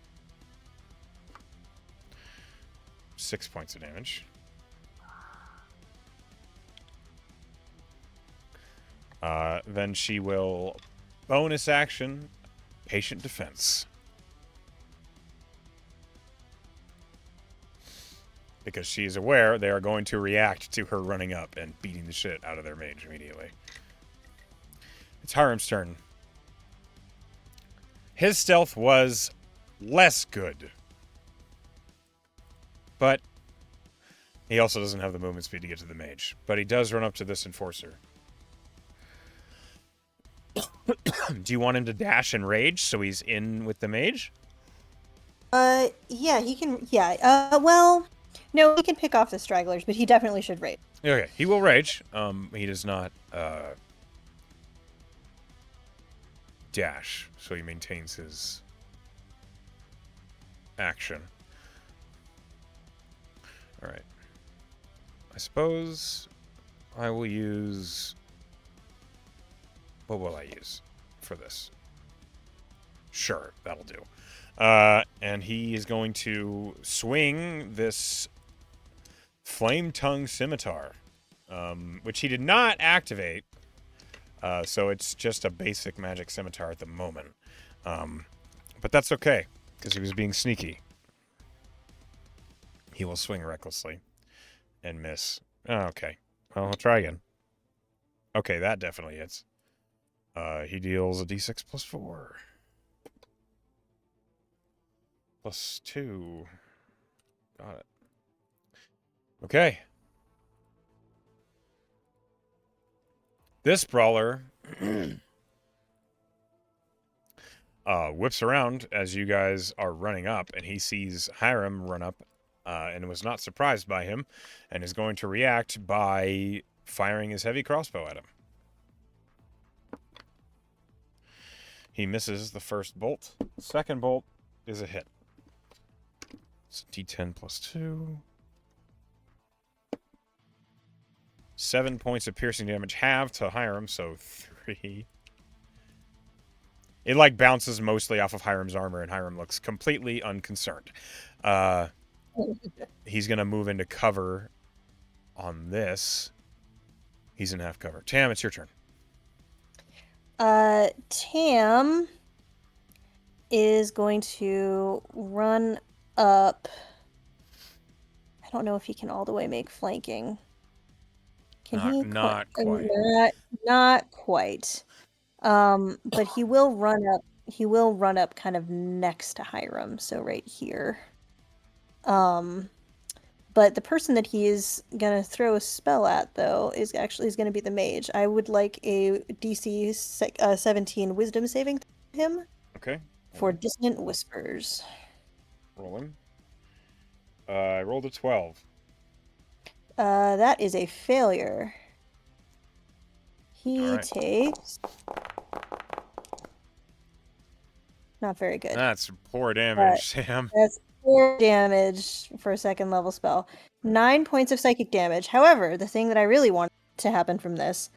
6 points of damage. Then she will bonus action patient defense. Because she is aware they are going to react to her running up and beating the shit out of their mage immediately. It's Hiram's turn. His stealth was less good. But he also doesn't have the movement speed to get to the mage. But he does run up to this enforcer. Do you want him to dash and rage so he's in with the mage? Yeah, he can... Yeah, well... No, he can pick off the stragglers, but he definitely should rage. Okay, he will rage. He does not, dash, so he maintains his action. Alright. I suppose I will use... What will I use for this? Sure, that'll do. And he is going to swing this Flame Tongue Scimitar, which he did not activate. So it's just a basic magic scimitar at the moment. But that's okay, because he was being sneaky. He will swing recklessly and miss. Oh, okay. Well, I'll try again. Okay, that definitely hits. He deals a d6 plus 4. Plus 2. Got it. Okay. This brawler whips around as you guys are running up, and he sees Hiram run up and was not surprised by him, and is going to react by firing his heavy crossbow at him. He misses the first bolt. Second bolt is a hit. It's a D10 plus 2. 7 points of piercing damage, halved to Hiram, so 3. It, like, bounces mostly off of Hiram's armor, and Hiram looks completely unconcerned. He's going to move into cover on this. He's in half cover. Tam, it's your turn. Tam is going to run up. I don't know if he can all the way make flanking. Can he? Not quite. Not quite. But he will run up. He will run up kind of next to Hiram, so right here. But the person that he is gonna throw a spell at, though, is gonna be the mage. I would like a DC 17 Wisdom saving him. Okay. For Dissonant Whispers. Rolling. I rolled a 12. That is a failure. He takes... Not very good. That's poor damage, Sam. That's 4 damage for a second level spell. 9 points of psychic damage. However, the thing that I really want to happen from this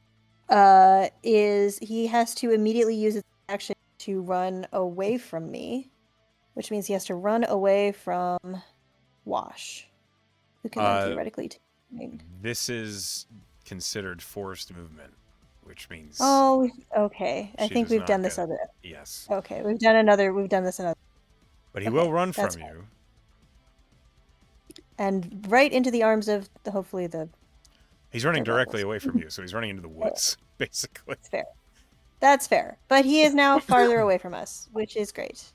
is he has to immediately use its action to run away from me, which means he has to run away from Wash, who can then theoretically take me. This is considered forced movement, which means... Oh, okay. I think we've done this other... Yes. Okay, we've done this another... But he will run from you. And right into the arms of, hopefully, the... He's running directly away from you, so he's running into the woods, basically. That's fair. That's fair. But he is now farther away from us, which is great.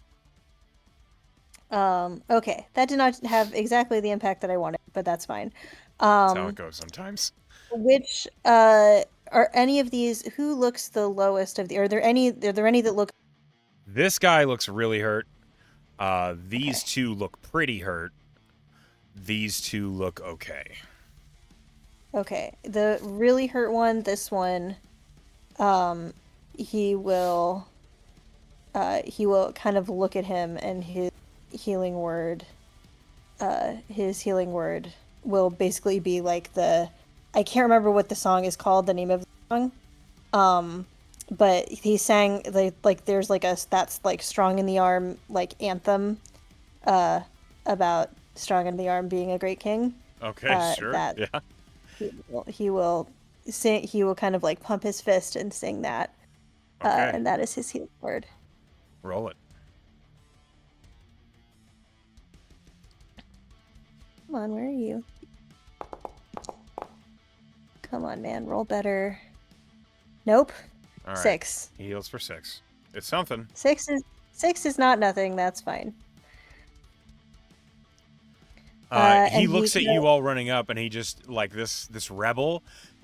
Okay. That did not have exactly the impact that I wanted, but that's fine. That's how it goes sometimes. Which, are any of these, who looks the lowest of the, are there any that look... This guy looks really hurt. These two look pretty hurt. These two look okay. Okay. The really hurt one, this one, he will kind of look at him, and his healing word will basically be like I can't remember what the song is called, the name of the song. But he sang like there's like that's like Strong in the Arm, like anthem about Strong in the Arm being a great king. Okay, sure. Yeah. He will sing. He will kind of like pump his fist and sing that. Okay. And that is his healing word. Roll it. Come on, where are you? Come on, man, roll better. Nope. All right. 6. He heals for 6. It's something. 6 is not nothing. That's fine. He looks at you all running up, and he just, like, this rebel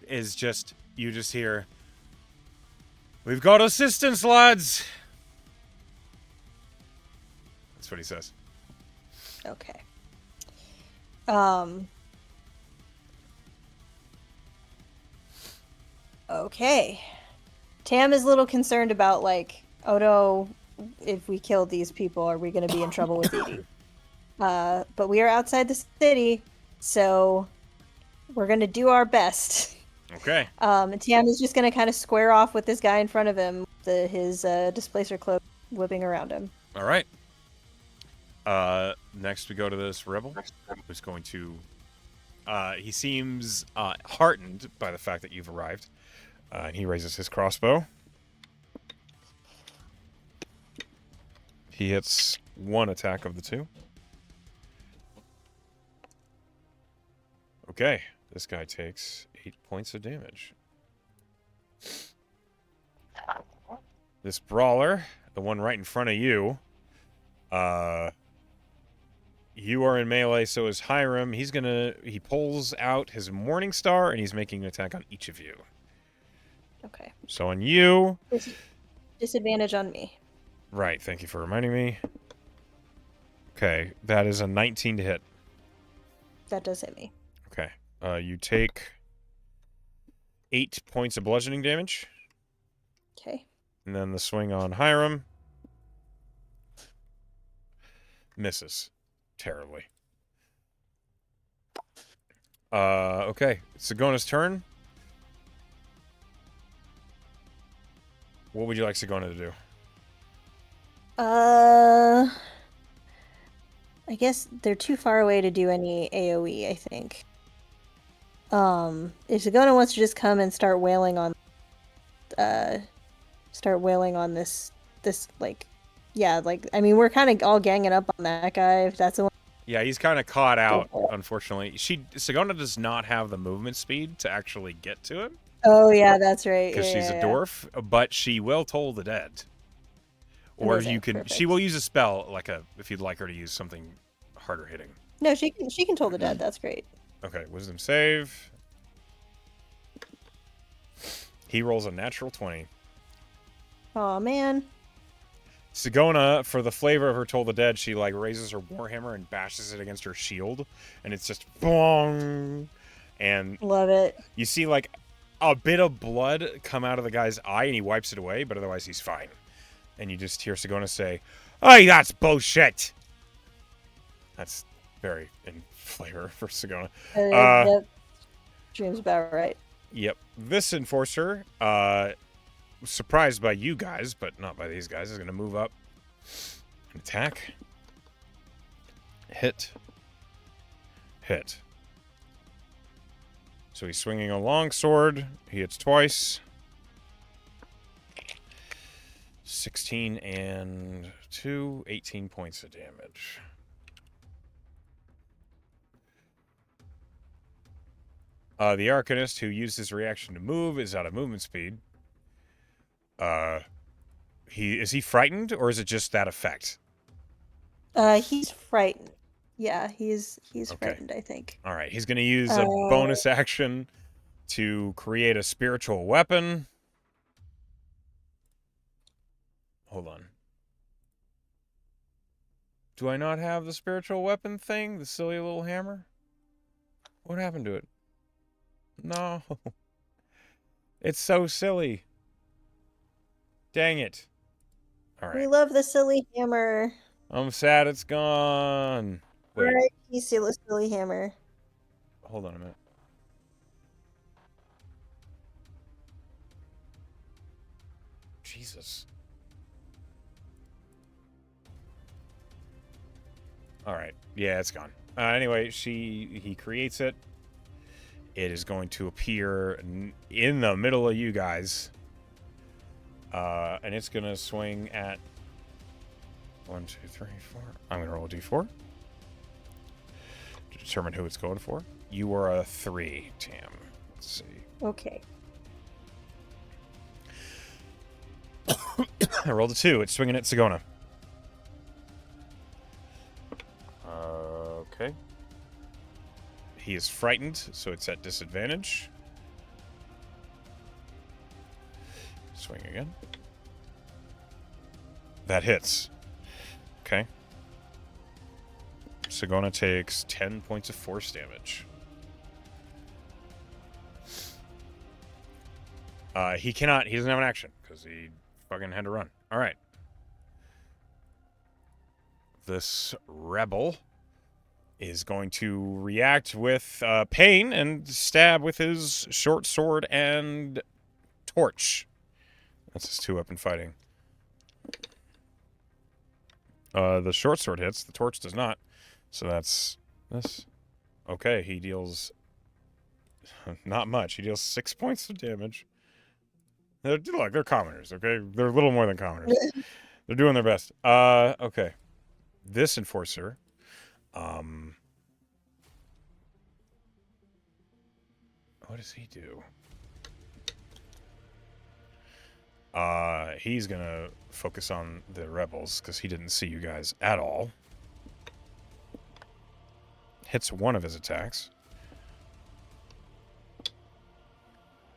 is just, you just hear, "We've got assistance, lads!" That's what he says. Okay. Okay. Tam is a little concerned about, like, oh no, if we kill these people, are we going to be in trouble with Edie? But we are outside the city, so we're going to do our best. Okay. And Tam is just going to kind of square off with this guy in front of him, his displacer cloak whipping around him. All right. Next we go to this rebel, who's going to... he seems heartened by the fact that you've arrived. And he raises his crossbow. He hits one attack of the 2. Okay, this guy takes 8 points of damage. This brawler, the one right in front of you, you are in melee, so is Hiram. He pulls out his Morning Star, and he's making an attack on each of you. Okay. So on you... Disadvantage on me. Right, thank you for reminding me. Okay, that is a 19 to hit. That does hit me. Okay. You take 8 points of bludgeoning damage. Okay. And then the swing on Hiram misses terribly. Okay. It's Sigona's turn. What would you like Sigona to do? I guess they're too far away to do any AoE, I think. If Sigona wants to just come and start wailing on this like, yeah, like, I mean, we're kind of all ganging up on that guy, if that's the one. Yeah, he's kind of caught out, unfortunately. Sigona does not have the movement speed to actually get to him. Oh, yeah, that's right. Because she's a dwarf, but she will toll the dead. Or Amazing. you can, Perfect. she will use a spell, like if you'd like her to use something harder hitting. No, she can toll the dead. That's great. Okay, wisdom save. He rolls a natural 20. Oh man. Sigona, for the flavor of her Toll the Dead, she like raises her warhammer and bashes it against her shield, and it's just boom. And love it. You see like a bit of blood come out of the guy's eye, and he wipes it away, but otherwise he's fine. And you just hear Sigona say, "Hey, that's bullshit." That's very in flavor for Sigona. That dreams about right. Yep. This enforcer, surprised by you guys, but not by these guys, is going to move up and attack. Hit. Hit. So he's swinging a long sword. He hits twice. 16 and 2, 18 points of damage. The Arcanist, who used his reaction to move, is out of movement speed. Is he frightened, or is it just that effect? He's frightened. Yeah, he's okay. Frightened, I think. All right, he's going to use a bonus action to create a spiritual weapon. Hold on. Do I not have the spiritual weapon thing? The silly little hammer? What happened to it? No. It's so silly. Dang it. All right. We love the silly hammer. I'm sad it's gone. Wait. Right, you see the silly hammer. Hold on a minute. Jesus. All right. Yeah, it's gone. Anyway, he creates it. It is going to appear in the middle of you guys. And it's going to swing at 1, 2, 3, 4. I'm going to roll a d4 to determine who it's going for. You are a 3, Tam. Let's see. Okay. I rolled a 2. It's swinging at Sigona. Okay. He is frightened, so it's at disadvantage. Swing again. That hits. Okay. Sigona takes 10 points of force damage. He doesn't have an action, because he fucking had to run. Alright. This rebel is going to react with pain and stab with his short sword and torch. That's his 2-weapon fighting. The short sword hits, the torch does not. So that's this. Okay, he deals not much. He deals 6 points of damage. They're commoners, okay? They're a little more than commoners. They're doing their best. Okay. This enforcer, what does he do? He's gonna focus on the rebels, because he didn't see you guys at all. Hits one of his attacks.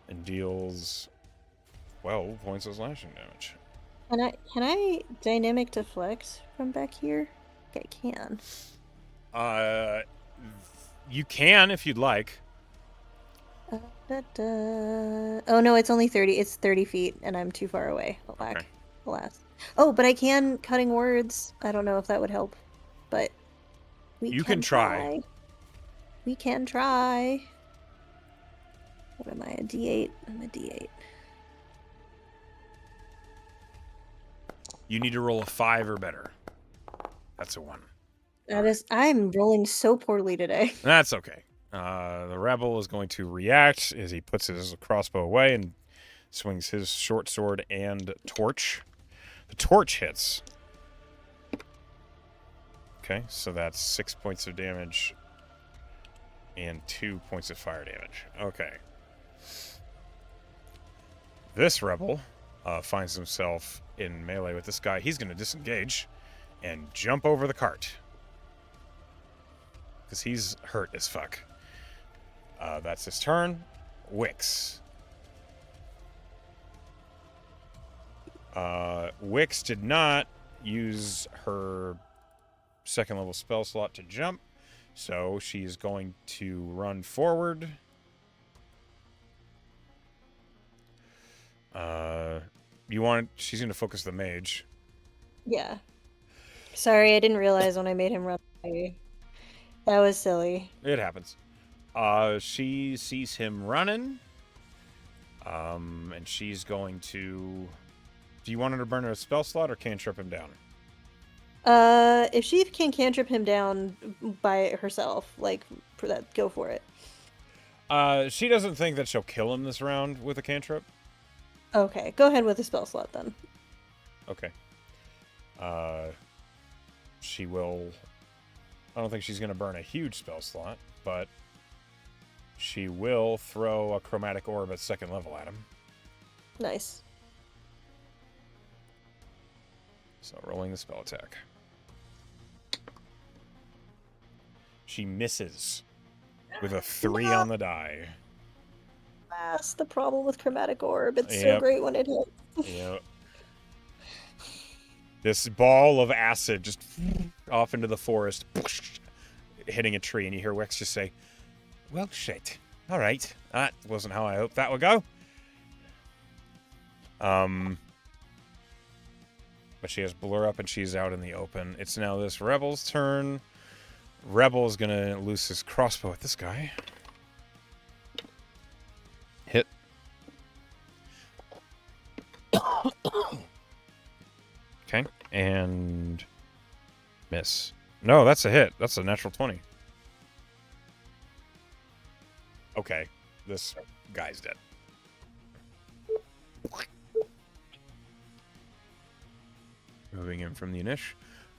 And deals 12 points of slashing damage. Can I dynamic deflect from back here? I can. You can if you'd like. Oh no, it's only 30. It's 30 feet, and I'm too far away. Okay. Alas. Oh, but I can cutting words. I don't know if that would help, but we You can can try. try. We can try. What am I? A D8? I'm a D8. You need to roll a 5 or better. That's a 1. I'm rolling so poorly today. That's okay. The rebel is going to react as he puts his crossbow away and swings his short sword and torch. The torch hits. Okay, so that's 6 points of damage and 2 points of fire damage. Okay. This rebel finds himself in melee with this guy. He's going to disengage and jump over the cart. Because he's hurt as fuck. That's his turn. Wix. Wix did not use her second level spell slot to jump, so she's going to run forward. She's going to focus the mage. Yeah. Sorry, I didn't realize when I made him run away. That was silly. It happens. She sees him running. And she's going to... Do you want her to burn a spell slot or cantrip him down? If she can cantrip him down by herself, like, for that, go for it. She doesn't think that she'll kill him this round with a cantrip. Okay, go ahead with the spell slot then. Okay. She will... I don't think she's going to burn a huge spell slot, but she will throw a chromatic orb at second level at him. Nice. So rolling the spell attack. She misses with a 3 on the die. That's the problem with chromatic orb. It's so Yep. great when it hits. Yep. This ball of acid just off into the forest, hitting a tree, and you hear Wex just say, "Well, shit. All right. That wasn't how I hoped that would go." But she has Blur up, and she's out in the open. It's now this Rebel's turn. Rebel's gonna loose his crossbow at this guy. Hit. Okay, and miss. No, that's a hit. That's a natural 20. Okay, this guy's dead. Moving in from the Inish.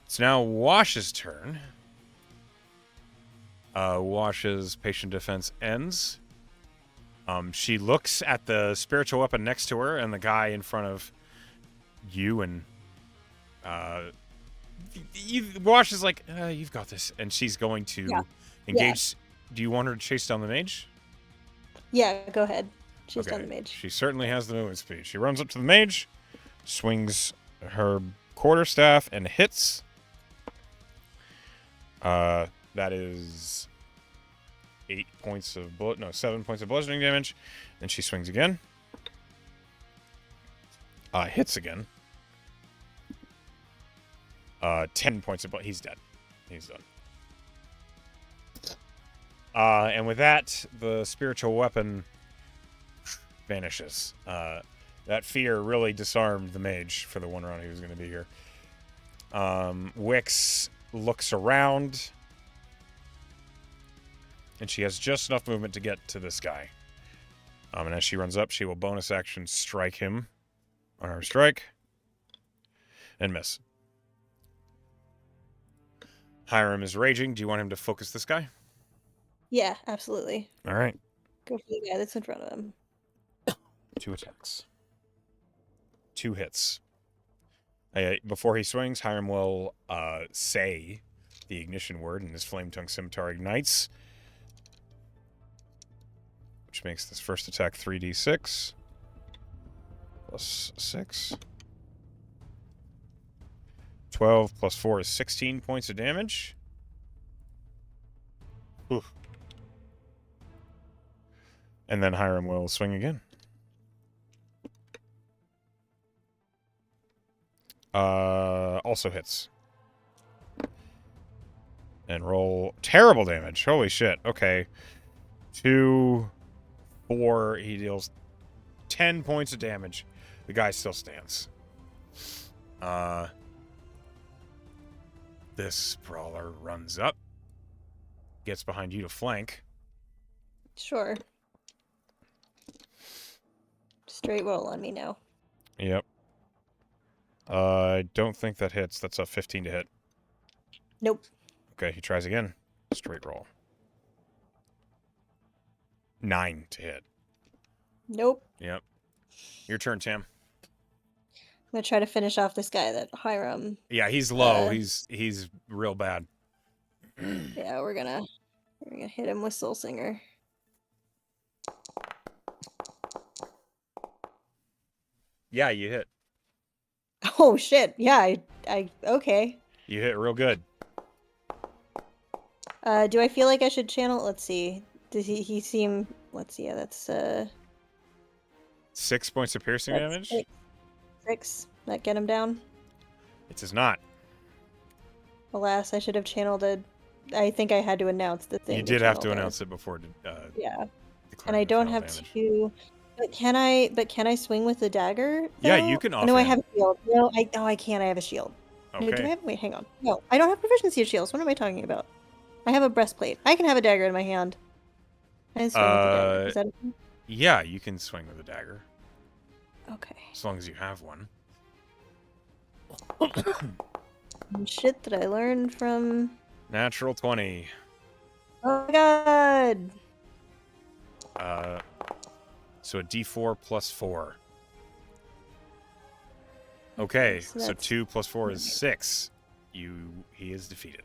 It's now Wash's turn. Wash's patient defense ends. She looks at the spiritual weapon next to her and the guy in front of you, and Wash is like, "You've got this," and she's going to engage. Yeah. Do you want her to chase down the mage? Yeah, go ahead. Chase Okay. down the mage. She certainly has the movement speed. She runs up to the mage, swings her quarterstaff, and hits. That is 7 points of bludgeoning damage. Then she swings again. Hits again. 10 points of he's dead. He's done. And with that, the spiritual weapon vanishes. That fear really disarmed the mage for the one round he was going to be here. Wix looks around, and she has just enough movement to get to this guy. And as she runs up, she will bonus action strike him on her strike and miss. Hiram is raging. Do you want him to focus this guy? Yeah, absolutely. All right. Go for the guy that's in front of him. 2 attacks. 2 hits. Before he swings, Hiram will say the ignition word, and his flame tongue scimitar ignites, which makes this first attack 3d6 plus 6. 12 plus 4 is 16 points of damage. Oof. And then Hiram will swing again. Also hits. And roll terrible damage. Holy shit. Okay. 2, 4. He deals 10 points of damage. The guy still stands. This brawler runs up. Gets behind you to flank. Sure. Straight roll on me now. Yep. I don't think that hits. That's a 15 to hit. Nope. Okay, he tries again. Straight roll. 9 to hit. Nope. Yep. Your turn, Tam. I'm gonna try to finish off this guy that Hiram. Yeah, he's low. He's real bad. Yeah, we're gonna hit him with Soul Singer. Yeah, you hit. Oh shit! Yeah, I okay. You hit real good. Do I feel like I should channel? Let's see. Does he seem? Let's see. Yeah, that's 6 points of piercing damage. 6. That get him down. It does not. Alas, I should have channeled it. I think I had to announce the thing. You did have to announce it before. Yeah. And I don't have damage. to. But can I swing with the dagger? Yeah, though? you can No, I offhand. have a shield. No, I can't. I have a shield. Okay. No, do I have? Wait, hang on. No, I don't have proficiency of shields. What am I talking about? I have a breastplate. I can have a dagger in my hand. I can swing with the dagger. Is that okay? Yeah, you can swing with a dagger. Okay. As long as you have one. Shit that I learned from. Natural 20. Oh my god! So a D4 plus 4. Okay, so 2 plus 4 is 6. He is defeated.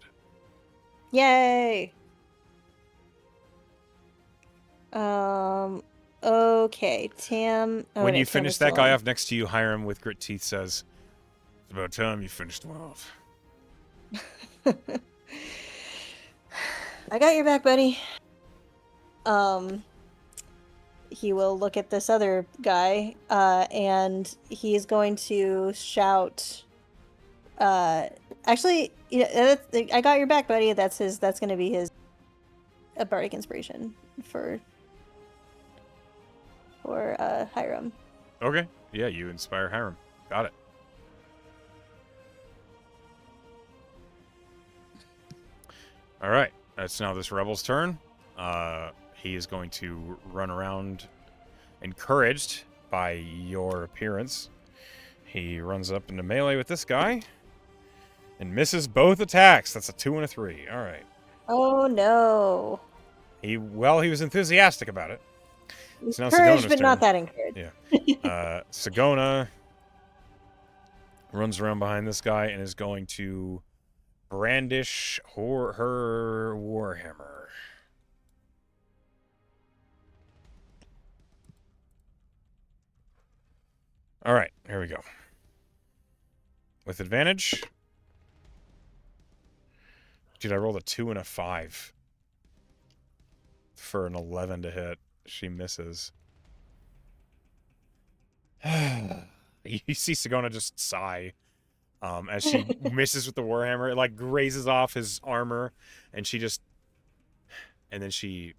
Yay! Okay, Tam. Oh, When wait, you Tam finish is that still guy on. off next to you, Hiram with grit teeth says, "It's about time you finished one off." I got your back, buddy. He will look at this other guy, and he is going to shout. Actually, I got your back, buddy. That's going to be his a bardic inspiration for Hiram. Okay, yeah, you inspire Hiram. Got it. All right, that's now this rebel's turn. He is going to run around, encouraged by your appearance. He runs up into melee with this guy and misses both attacks. That's a 2 and a 3. All right. Oh no! He was enthusiastic about it. It's now Encouraged, Sigona's but not turn. that encouraged. Yeah. Sigona runs around behind this guy and is going to brandish her warhammer. All right, here we go. With advantage. Dude, I rolled a 2 and a 5 for an 11 to hit. She misses. You see Sigona just sigh as she misses with the warhammer. It like grazes off his armor, and then she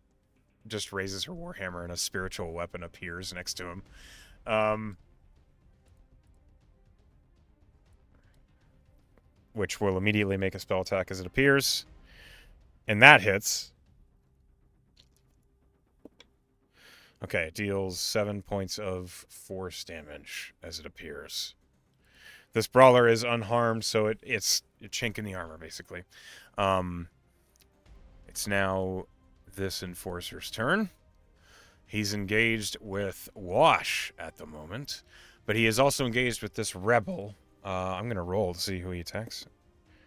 just raises her warhammer, and a spiritual weapon appears next to him, which will immediately make a spell attack as it appears, and that hits. Okay, it deals 7 points of force damage as it appears. This brawler is unharmed, so it's a chink in the armor, basically. It's now this enforcer's turn. He's engaged with Wash at the moment, but he is also engaged with this rebel. I'm going to roll to see who he attacks.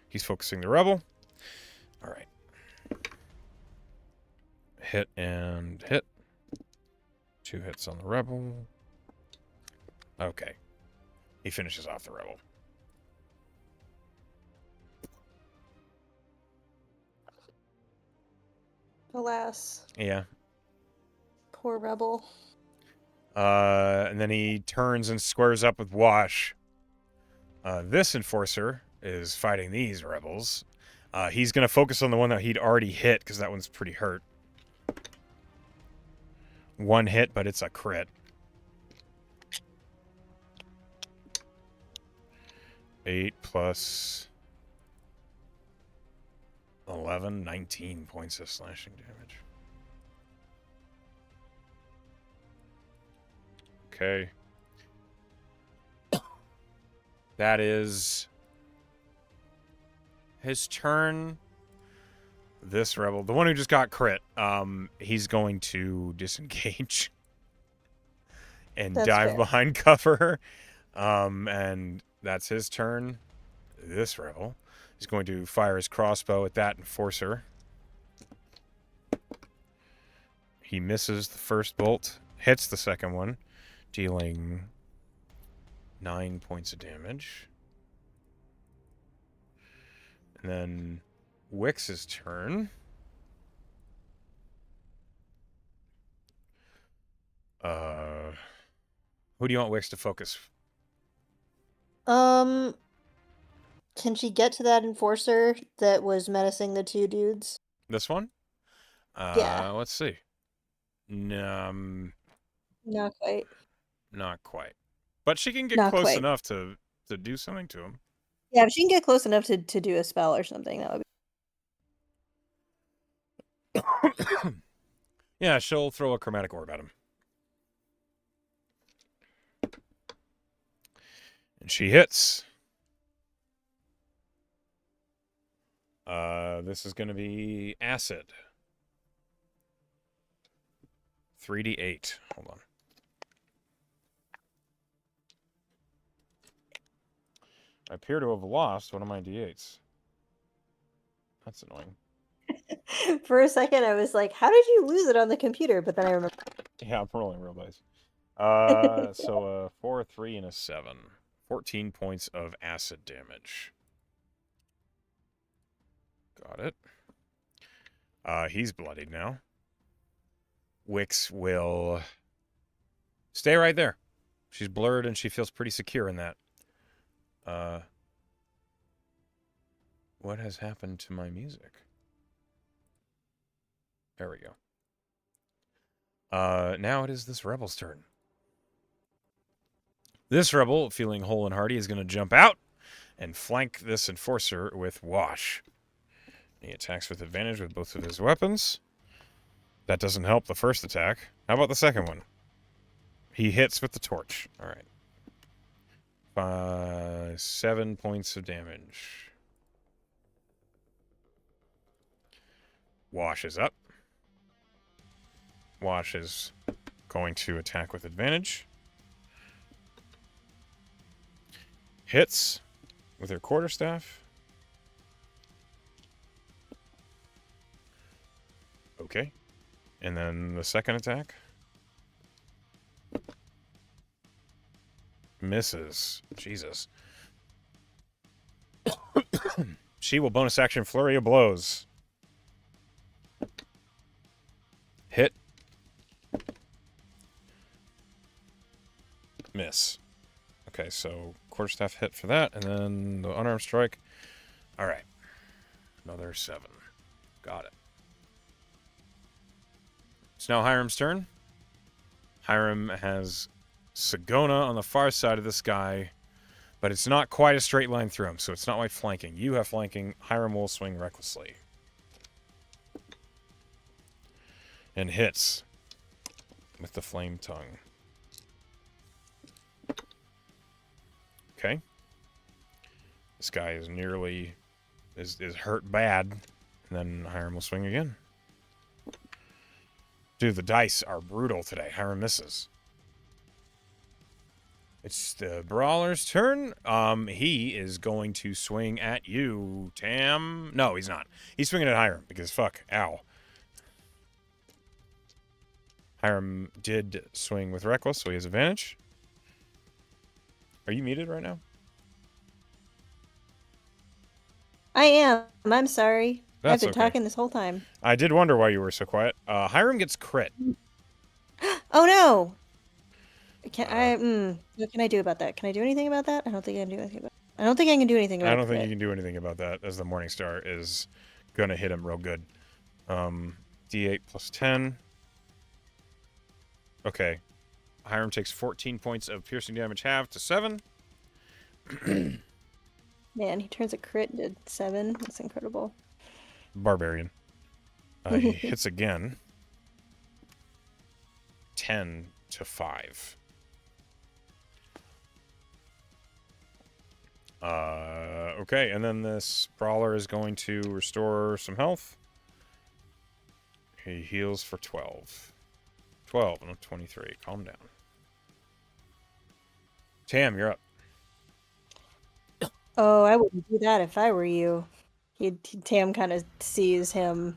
He's focusing the rebel. All right. Hit and hit. 2 hits on the rebel. Okay. He finishes off the rebel. Alas. Yeah. Poor rebel. And then he turns and squares up with Wash. This enforcer is fighting these rebels. He's going to focus on the one that he'd already hit, because that one's pretty hurt. One hit, but it's a crit. 8 plus 11, 19 points of slashing damage. Okay. That is his turn. This rebel, the one who just got crit, he's going to disengage and dive behind cover. And that's his turn. This rebel is going to fire his crossbow at that enforcer. He misses the first bolt, hits the second one, dealing 9 points of damage. And then Wix's turn. Who do you want Wix to focus? Can she get to that enforcer that was menacing the two dudes? This one? Yeah. Let's see. Not quite. Not quite. But she can get Not close quite. enough to do something to him. Yeah, if she can get close enough to do a spell or something, that would be... Yeah, she'll throw a chromatic orb at him. And she hits. This is going to be acid. 3d8. Hold on. I appear to have lost one of my d8s. That's annoying. For a second, I was like, how did you lose it on the computer? But then I remember... Yeah, I'm rolling real dice. So a 4, a 3, and a 7. 14 points of acid damage. Got it. He's bloodied now. Wix will stay right there. She's blurred and she feels pretty secure in that. What has happened to my music? There we go. Now it is this rebel's turn. This rebel, feeling whole and hearty, is going to jump out and flank this enforcer with Wash. He attacks with advantage with both of his weapons. That doesn't help the first attack. How about the second one? He hits with the torch. All right. 7 points of damage. Wash is up. Wash is going to attack with advantage. Hits with her quarterstaff. Okay. And then the second attack. Misses. Jesus. She will bonus action flurry of blows. Hit. Miss. Okay, so quarterstaff hit for that, and then the unarmed strike. All right. Another 7. Got it. It's now Hiram's turn. Hiram has Sagona on the far side of the sky, but it's not quite a straight line through him, so it's not like flanking. You have flanking. Hiram will swing recklessly. And hits with the flame tongue. Okay. This guy is nearly is hurt bad. And then Hiram will swing again. Dude, the dice are brutal today. Hiram misses. It's the brawler's turn. He is going to swing at you, Tam. No, he's not. He's swinging at Hiram because fuck, ow. Hiram did swing with reckless, so he has advantage. Are you muted right now? I am. I'm sorry. That's I've been okay. talking this whole time. I did wonder why you were so quiet. Hiram gets crit. Oh no! Can Uh, what can I do about that? Can I do anything about that? I don't think I can do anything about I don't think I can do anything I about don't think you crit. can do anything about that, as the Morning Star is gonna hit him real good. D8 plus 10. Okay. Hiram takes 14 points of piercing damage, half to 7. Man, he turns a crit into 7. That's incredible. Barbarian. He hits again. 10 to 5. Okay, and then this brawler is going to restore some health. He heals for 12. 12, not 23. Calm down. Tam, you're up. Oh, I wouldn't do that if I were you. Tam kind of sees him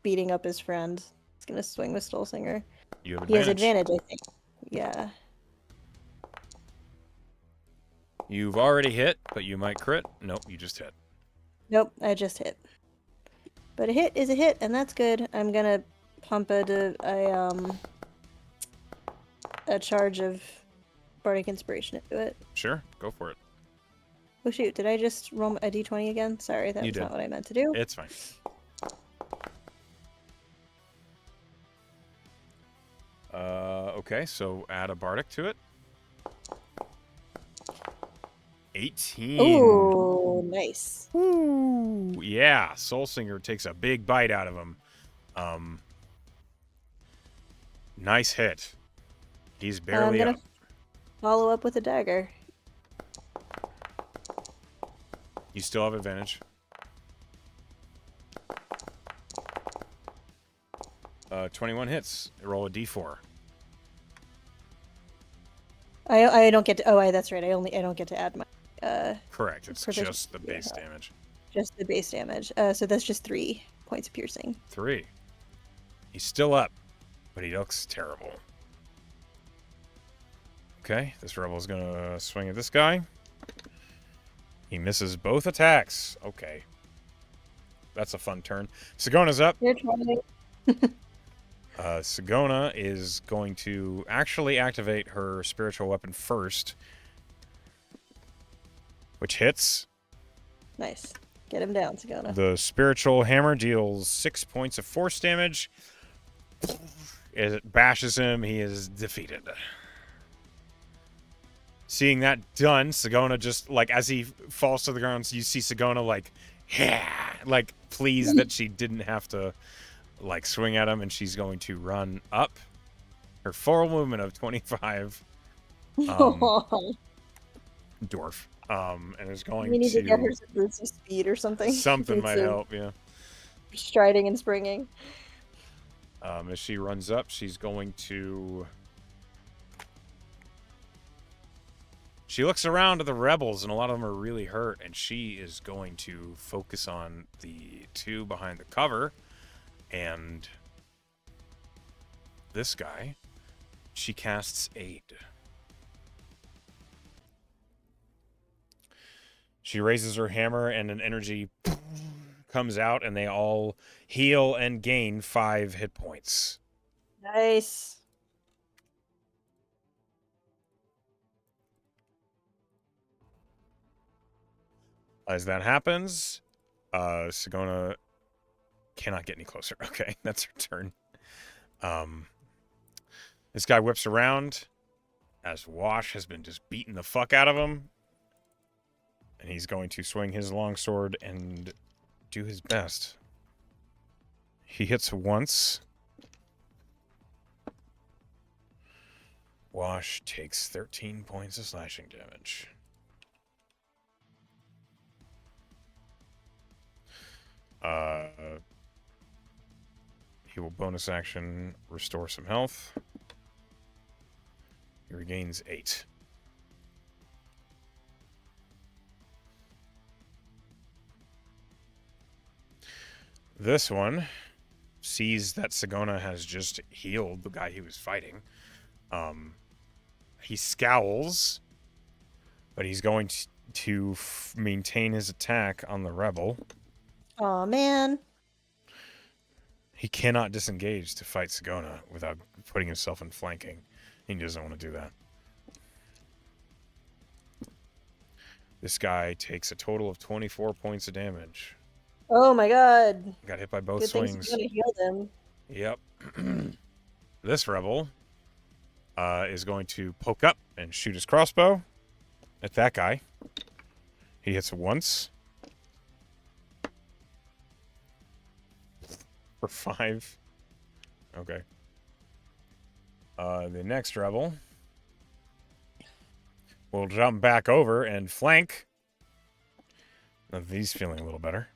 beating up his friend. He's gonna swing with Stolsinger. You have He has advantage. advantage, I think. Yeah. You've already hit, but you might crit. Nope, you just hit. Nope, I just hit. But a hit is a hit, and that's good. I'm gonna pump a charge of Bardic Inspiration into it. Sure, go for it. Oh shoot, did I just roll a d20 again? Sorry, that You was did. not what I meant to do. It's fine. Okay, so add a Bardic to it. 18. Ooh, nice. Ooh, yeah. Soulsinger takes a big bite out of him. Nice hit. He's I'm barely gonna up. follow up with a dagger. You still have advantage. 21 hits. Roll a d4. I don't get to. Oh, that's right. I don't get to add my Correct. It's proficiency. just the base damage. Just the base damage. So that's just 3 points of piercing. 3. He's still up, but he looks terrible. Okay, this rebel is gonna swing at this guy. He misses both attacks. Okay. That's a fun turn. Sigona's up. You're trying. Sigona is going to actually activate her spiritual weapon first, which hits. Nice. Get him down, Sigona. The spiritual hammer deals 6 points of force damage. As it bashes him, he is defeated. Seeing that done, Sigona just, like, as he falls to the ground, you see Sigona, like, yeah, like, pleased that she didn't have to, like, swing at him, and she's going to run up. Her full movement of 25. Dwarf. And is going We need to get her to... some boots of speed or something. Something Boots might of help, yeah. striding and springing. As she runs up, she's going to... She looks around at the rebels, and a lot of them are really hurt, and she is going to focus on the 2 behind the cover, and this guy. She casts Aid. She raises her hammer, and an energy comes out, and they all heal and gain 5 hit points. Nice. As that happens, Sigona cannot get any closer. Okay, that's her turn. This guy whips around as Wash has been just beating the fuck out of him. And he's going to swing his longsword and do his best. He hits once. Wash takes 13 points of slashing damage. He will bonus action restore some health. He regains 8. This one sees that Sigona has just healed the guy he was fighting. He scowls, but he's going to maintain his attack on the rebel. Aw, man. He cannot disengage to fight Sagona without putting himself in flanking. He doesn't want to do that. This guy takes a total of 24 points of damage. Oh my god. Got hit by both Good thing swings. Sagona healed him. Yep. This rebel is going to poke up and shoot his crossbow at that guy. He hits once. For 5. Okay. The next rebel will jump back over and flank. Now he's feeling a little better.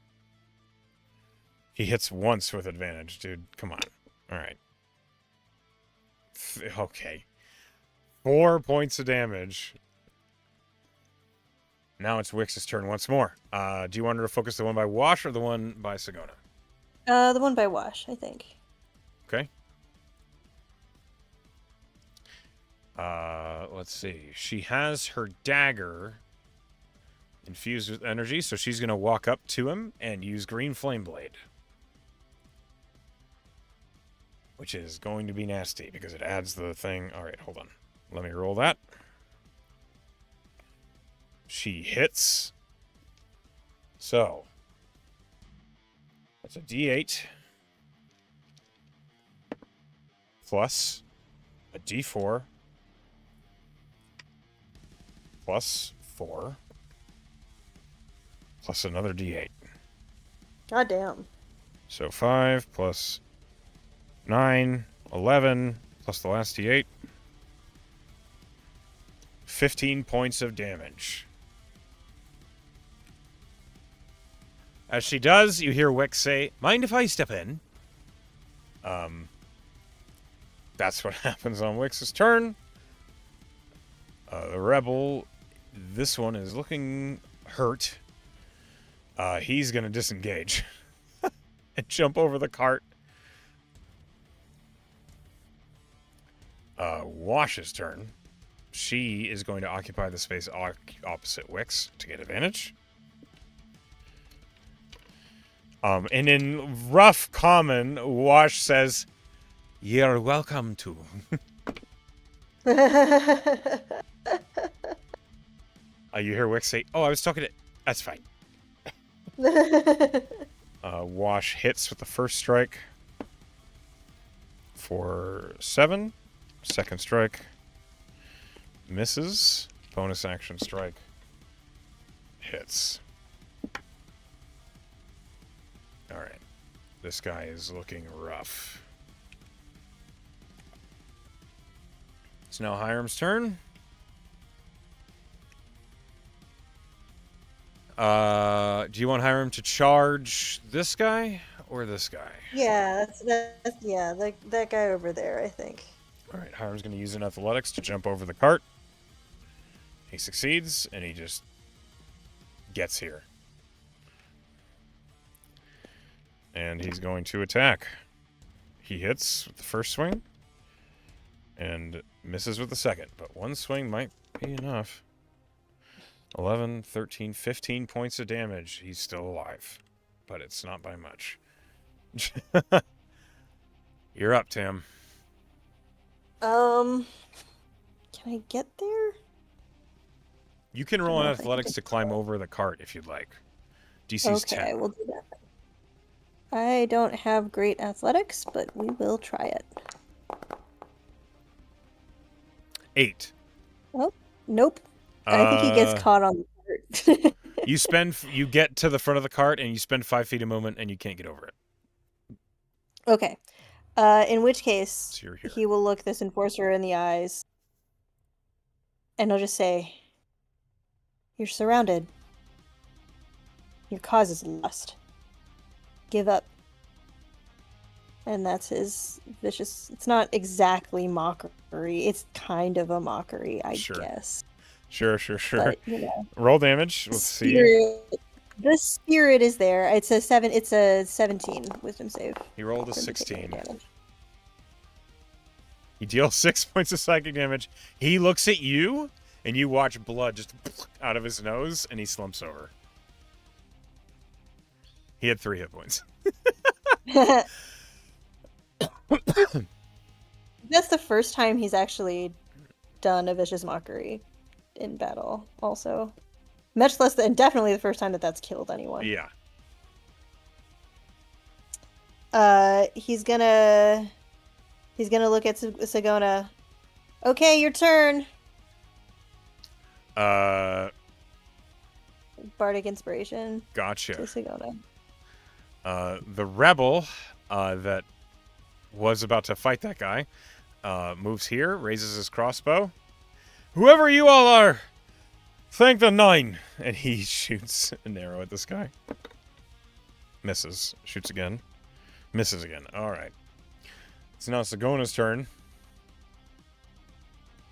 He hits once with advantage, dude. Come on. All right. Okay. 4 points of damage. Now it's Wix's turn once more. Do you want her to focus the one by Wash or the one by Sagona? The one by Wash, I think. Okay. Let's see. She has her dagger infused with energy, so she's going to walk up to him and use Green Flame Blade. Which is going to be nasty because it adds the thing. All right, hold on. Let me roll that. She hits. So, that's a D8 plus a D4 plus 4 plus another D8. God damn. So 5 plus 9, 11 plus the last D8. 15 points of damage. As she does, you hear Wix say, "Mind if I step in?" That's what happens on Wix's turn. The rebel, this one is looking hurt. He's going to disengage and jump over the cart. Wash's turn. She is going to occupy the space opposite Wix to get advantage. And in rough common, Wash says, "You're welcome to." You hear Wix say, "Oh, I was talking to..." That's fine. Wash hits with the first strike for 7. Second strike misses. Bonus action strike hits. All right. This guy is looking rough. It's now Hiram's turn. Do you want Hiram to charge this guy or this guy? Yeah, that guy over there, I think. All right, Hiram's going to use an athletics to jump over the cart. He succeeds, and he just gets here. And he's going to attack. He hits with the first swing and misses with the second, but one swing might be enough. 11, 13, 15 points of damage. He's still alive, but it's not by much. You're up, Tim. Can I get there? You can roll an athletics to climb over the cart if you'd like. DC's 10. Okay, we'll do that. I don't have great athletics, but we will try it. 8. Oh, nope. I think he gets caught on the cart. You get to the front of the cart and you spend 5 feet of movement and you can't get over it. Okay. In which case, So you're here. he will look this enforcer in the eyes and he'll just say, "You're surrounded. Your cause is lost. Give up." And that's his vicious... It's not exactly mockery. It's kind of a mockery, I guess. Sure. But, you know, Roll damage. Let's see. The spirit is there. It's a 17 wisdom save. He rolled a 16. He deals 6 points of psychic damage. He looks at you, and you watch blood just out of his nose, and he slumps over. He had 3 hit points. That's the first time he's actually done a vicious mockery in battle, also. Much less than definitely the first time that that's killed anyone. Yeah. He's gonna look at Sagona. Okay, your turn. Bardic Inspiration to Gotcha. Sagona. The rebel that was about to fight that guy moves here, raises his crossbow. Whoever you all are, thank the nine. And he shoots an arrow at this guy. Misses. Shoots again. Misses again. All right. So now Sagona's turn.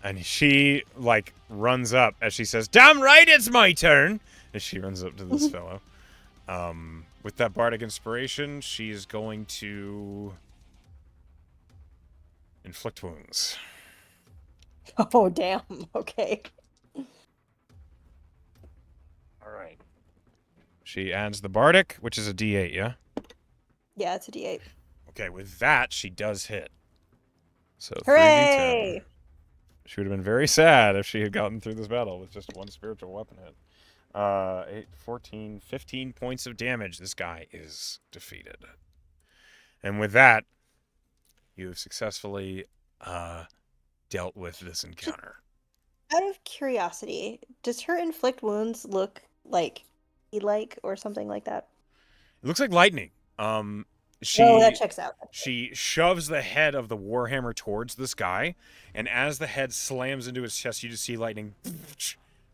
And she, like, runs up as she says, "Damn right it's my turn!" As she runs up to this fellow. With that bardic inspiration, she's going to inflict wounds. Oh, damn. Okay. All right. She adds the bardic, which is a D8, yeah? Yeah, it's a D8. Okay, with that, she does hit. So 3d10. Hooray! She would have been very sad if she had gotten through this battle with just one spiritual weapon hit. 8, 14, 15 points of damage. This guy is defeated. And with that, you have successfully dealt with this encounter. Out of curiosity, does her inflict wounds look like or something like that? It looks like lightning. Oh, that checks out. She shoves the head of the warhammer towards this guy, and as the head slams into his chest, you just see lightning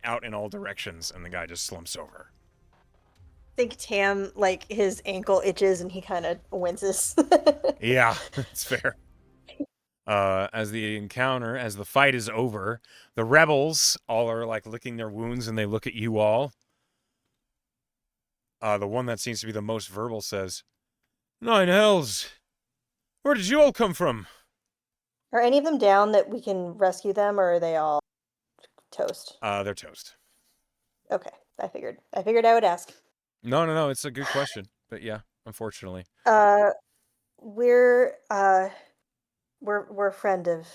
out in all directions, and the guy just slumps over. I think Tam, like, his ankle itches and he kind of winces. Yeah, that's fair. As the fight is over, the rebels all are, like, licking their wounds, and they look at you all. The one that seems to be the most verbal says, "Nine hells! Where did you all come from?" Are any of them down that we can rescue them, or are they all toast? They're toast. Okay, I figured I would ask. No, it's a good question. But yeah, unfortunately. We're a friend of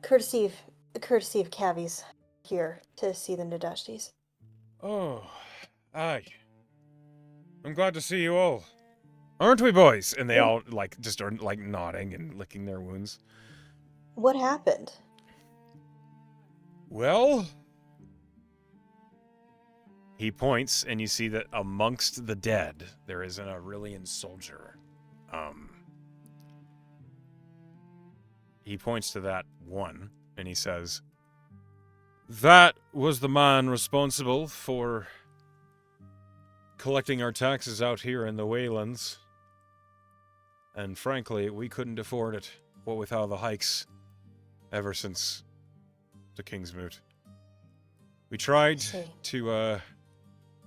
courtesy of Cavies here to see the Nadashtis. Oh, aye. I'm glad to see you all. Aren't we, boys? And they all, like, just are, like, nodding and licking their wounds. What happened? Well, he points, and you see that amongst the dead, there is an Aurelian soldier. He points to that one, and he says, "That was the man responsible for collecting our taxes out here in the Waylands. And frankly, we couldn't afford it, what with all the hikes ever since the King's Moot. We tried to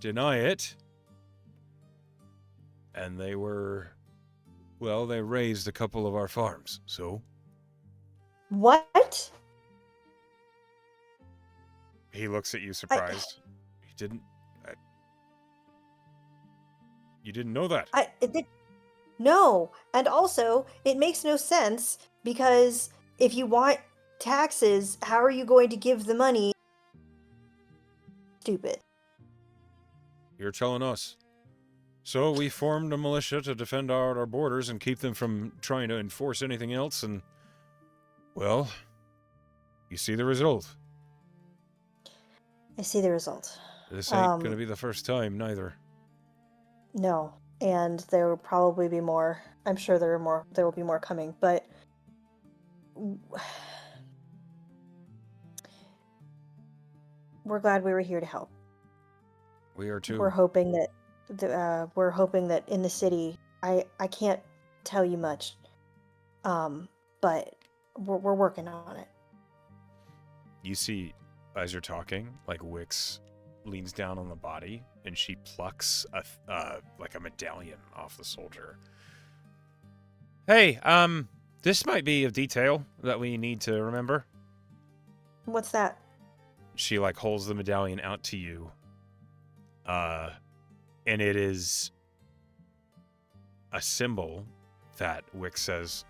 deny it, and they raised a couple of our farms, so..." What? He looks at you surprised. He didn't... you didn't know that? No, and also, it makes no sense, because if you want taxes, how are you going to give the money? Stupid. You're telling us. So we formed a militia to defend our borders and keep them from trying to enforce anything else, and... well, you see the result. I see the result. This ain't gonna be the first time, neither. No, and there will probably be more. I'm sure there will be more coming, but... we're glad we were here to help. We are too. We're hoping that in the city, I can't tell you much, but we're working on it. You see, as you're talking, like, Wix leans down on the body and she plucks like a medallion off the soldier. "Hey, this might be a detail that we need to remember." What's that? She, like, holds the medallion out to you. And it is a symbol that Wick says,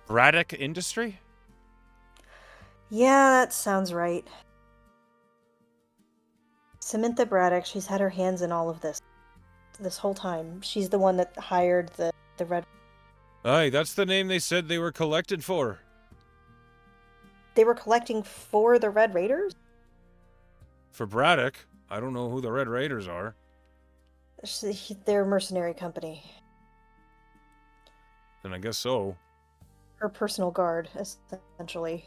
Braddock Industry? Yeah, that sounds right. Samantha Braddock, she's had her hands in all of this whole time. She's the one that hired the Red. Aye, that's the name they said they were collected for. They were collecting for the Red Raiders? For Braddock? I don't know who the Red Raiders are. They're a mercenary company. Then I guess so. Her personal guard, essentially.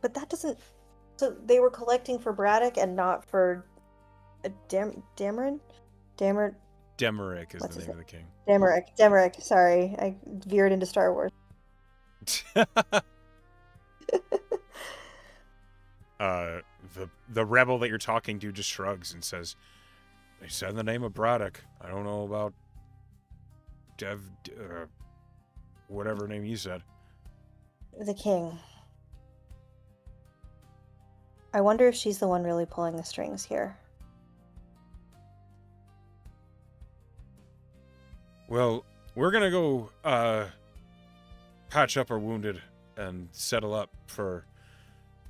But that doesn't... So they were collecting for Braddock and not for Dameron? Demeric is What's the his name of the king. Demeric, sorry. I veered into Star Wars. The rebel that you're talking to just shrugs and says, they said the name of Braddock. I don't know about whatever name you said. The king. I wonder if she's the one really pulling the strings here. Well, we're gonna go patch up our wounded and settle up for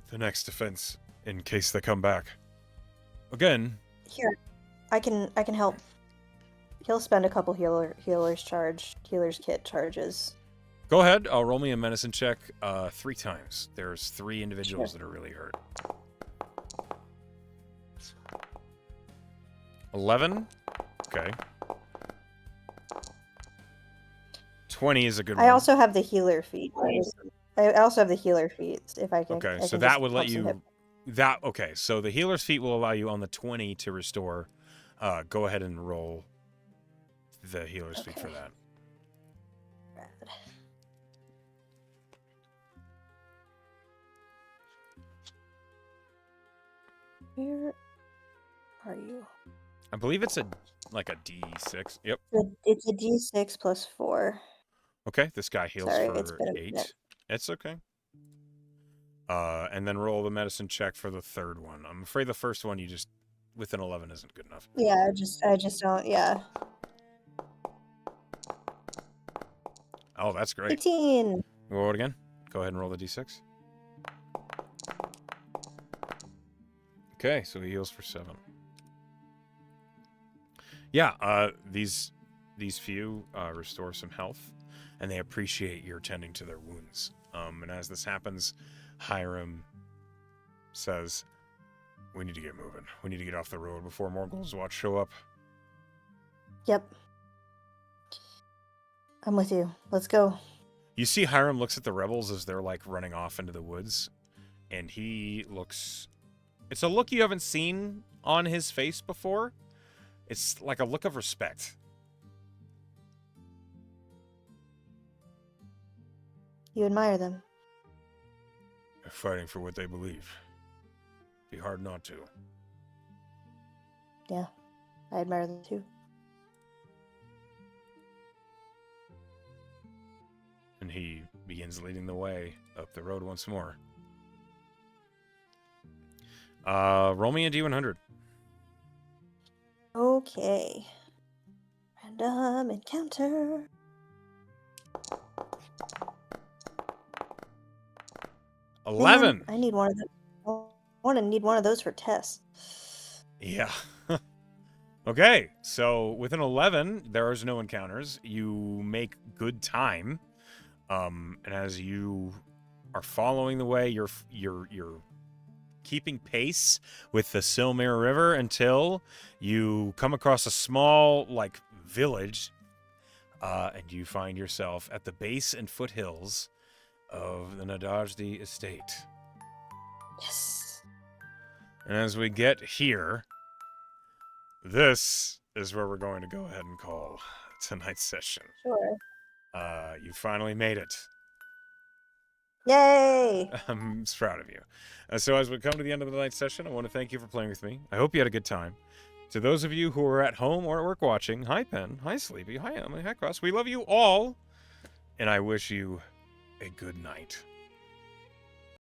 the next defense in case they come back. Again, Here, I can help. He'll spend a couple healer's kit charges. go ahead. I'll roll me a medicine check 3 times. There's 3 individuals that are really hurt. 11. Okay. 20 is a good one. I also have the healer feat. I also have the healer feat. If I can. Okay, I so can that just would let help some hit. you. Okay, so the healer's feat will allow you on the 20 to restore. Go ahead and roll the healer's feat for Okay. that. Rad. Where are you? I believe it's like a D6. Yep. It's a D6 plus 4. Okay, this guy heals Sorry, it's for been a 8. minute. It's okay. And then roll the medicine check for the third one. I'm afraid the first one you just with an 11 isn't good enough. Yeah, I just don't. Yeah. Oh, that's great. 18. Roll it again. Go ahead and roll the D6. Okay, so he heals for 7. Yeah, these few restore some health, and they appreciate your tending to their wounds. And as this happens, Hiram says, "We need to get moving. We need to get off the road before more Gold's Watch show up." Yep. I'm with you. Let's go. You see Hiram looks at the rebels as they're like running off into the woods, and he looks... It's a look you haven't seen on his face before. It's like a look of respect. You admire them. They're fighting for what they believe. Be hard not to. Yeah, I admire them too. And he begins leading the way up the road once more. Roll me a D100. Okay. Random encounter. Man, 11. I need one of those. I need one of those for Tess. Yeah. Okay, so with an 11, there is no encounters. You make good time. And as you are following the way, you're keeping pace with the Silmir River until you come across a small, like, village, and you find yourself at the base and foothills of the Nadajdi estate. Yes. And as we get here, this is where we're going to go ahead and call tonight's session. Sure. You finally made it. Yay! I'm proud of you. So as we come to the end of the night's session, I want to thank you for playing with me. I hope you had a good time. To those of you who are at home or at work watching, hi Pen, hi Sleepy, hi Emily, hi Cross. We love you all, and I wish you a good night.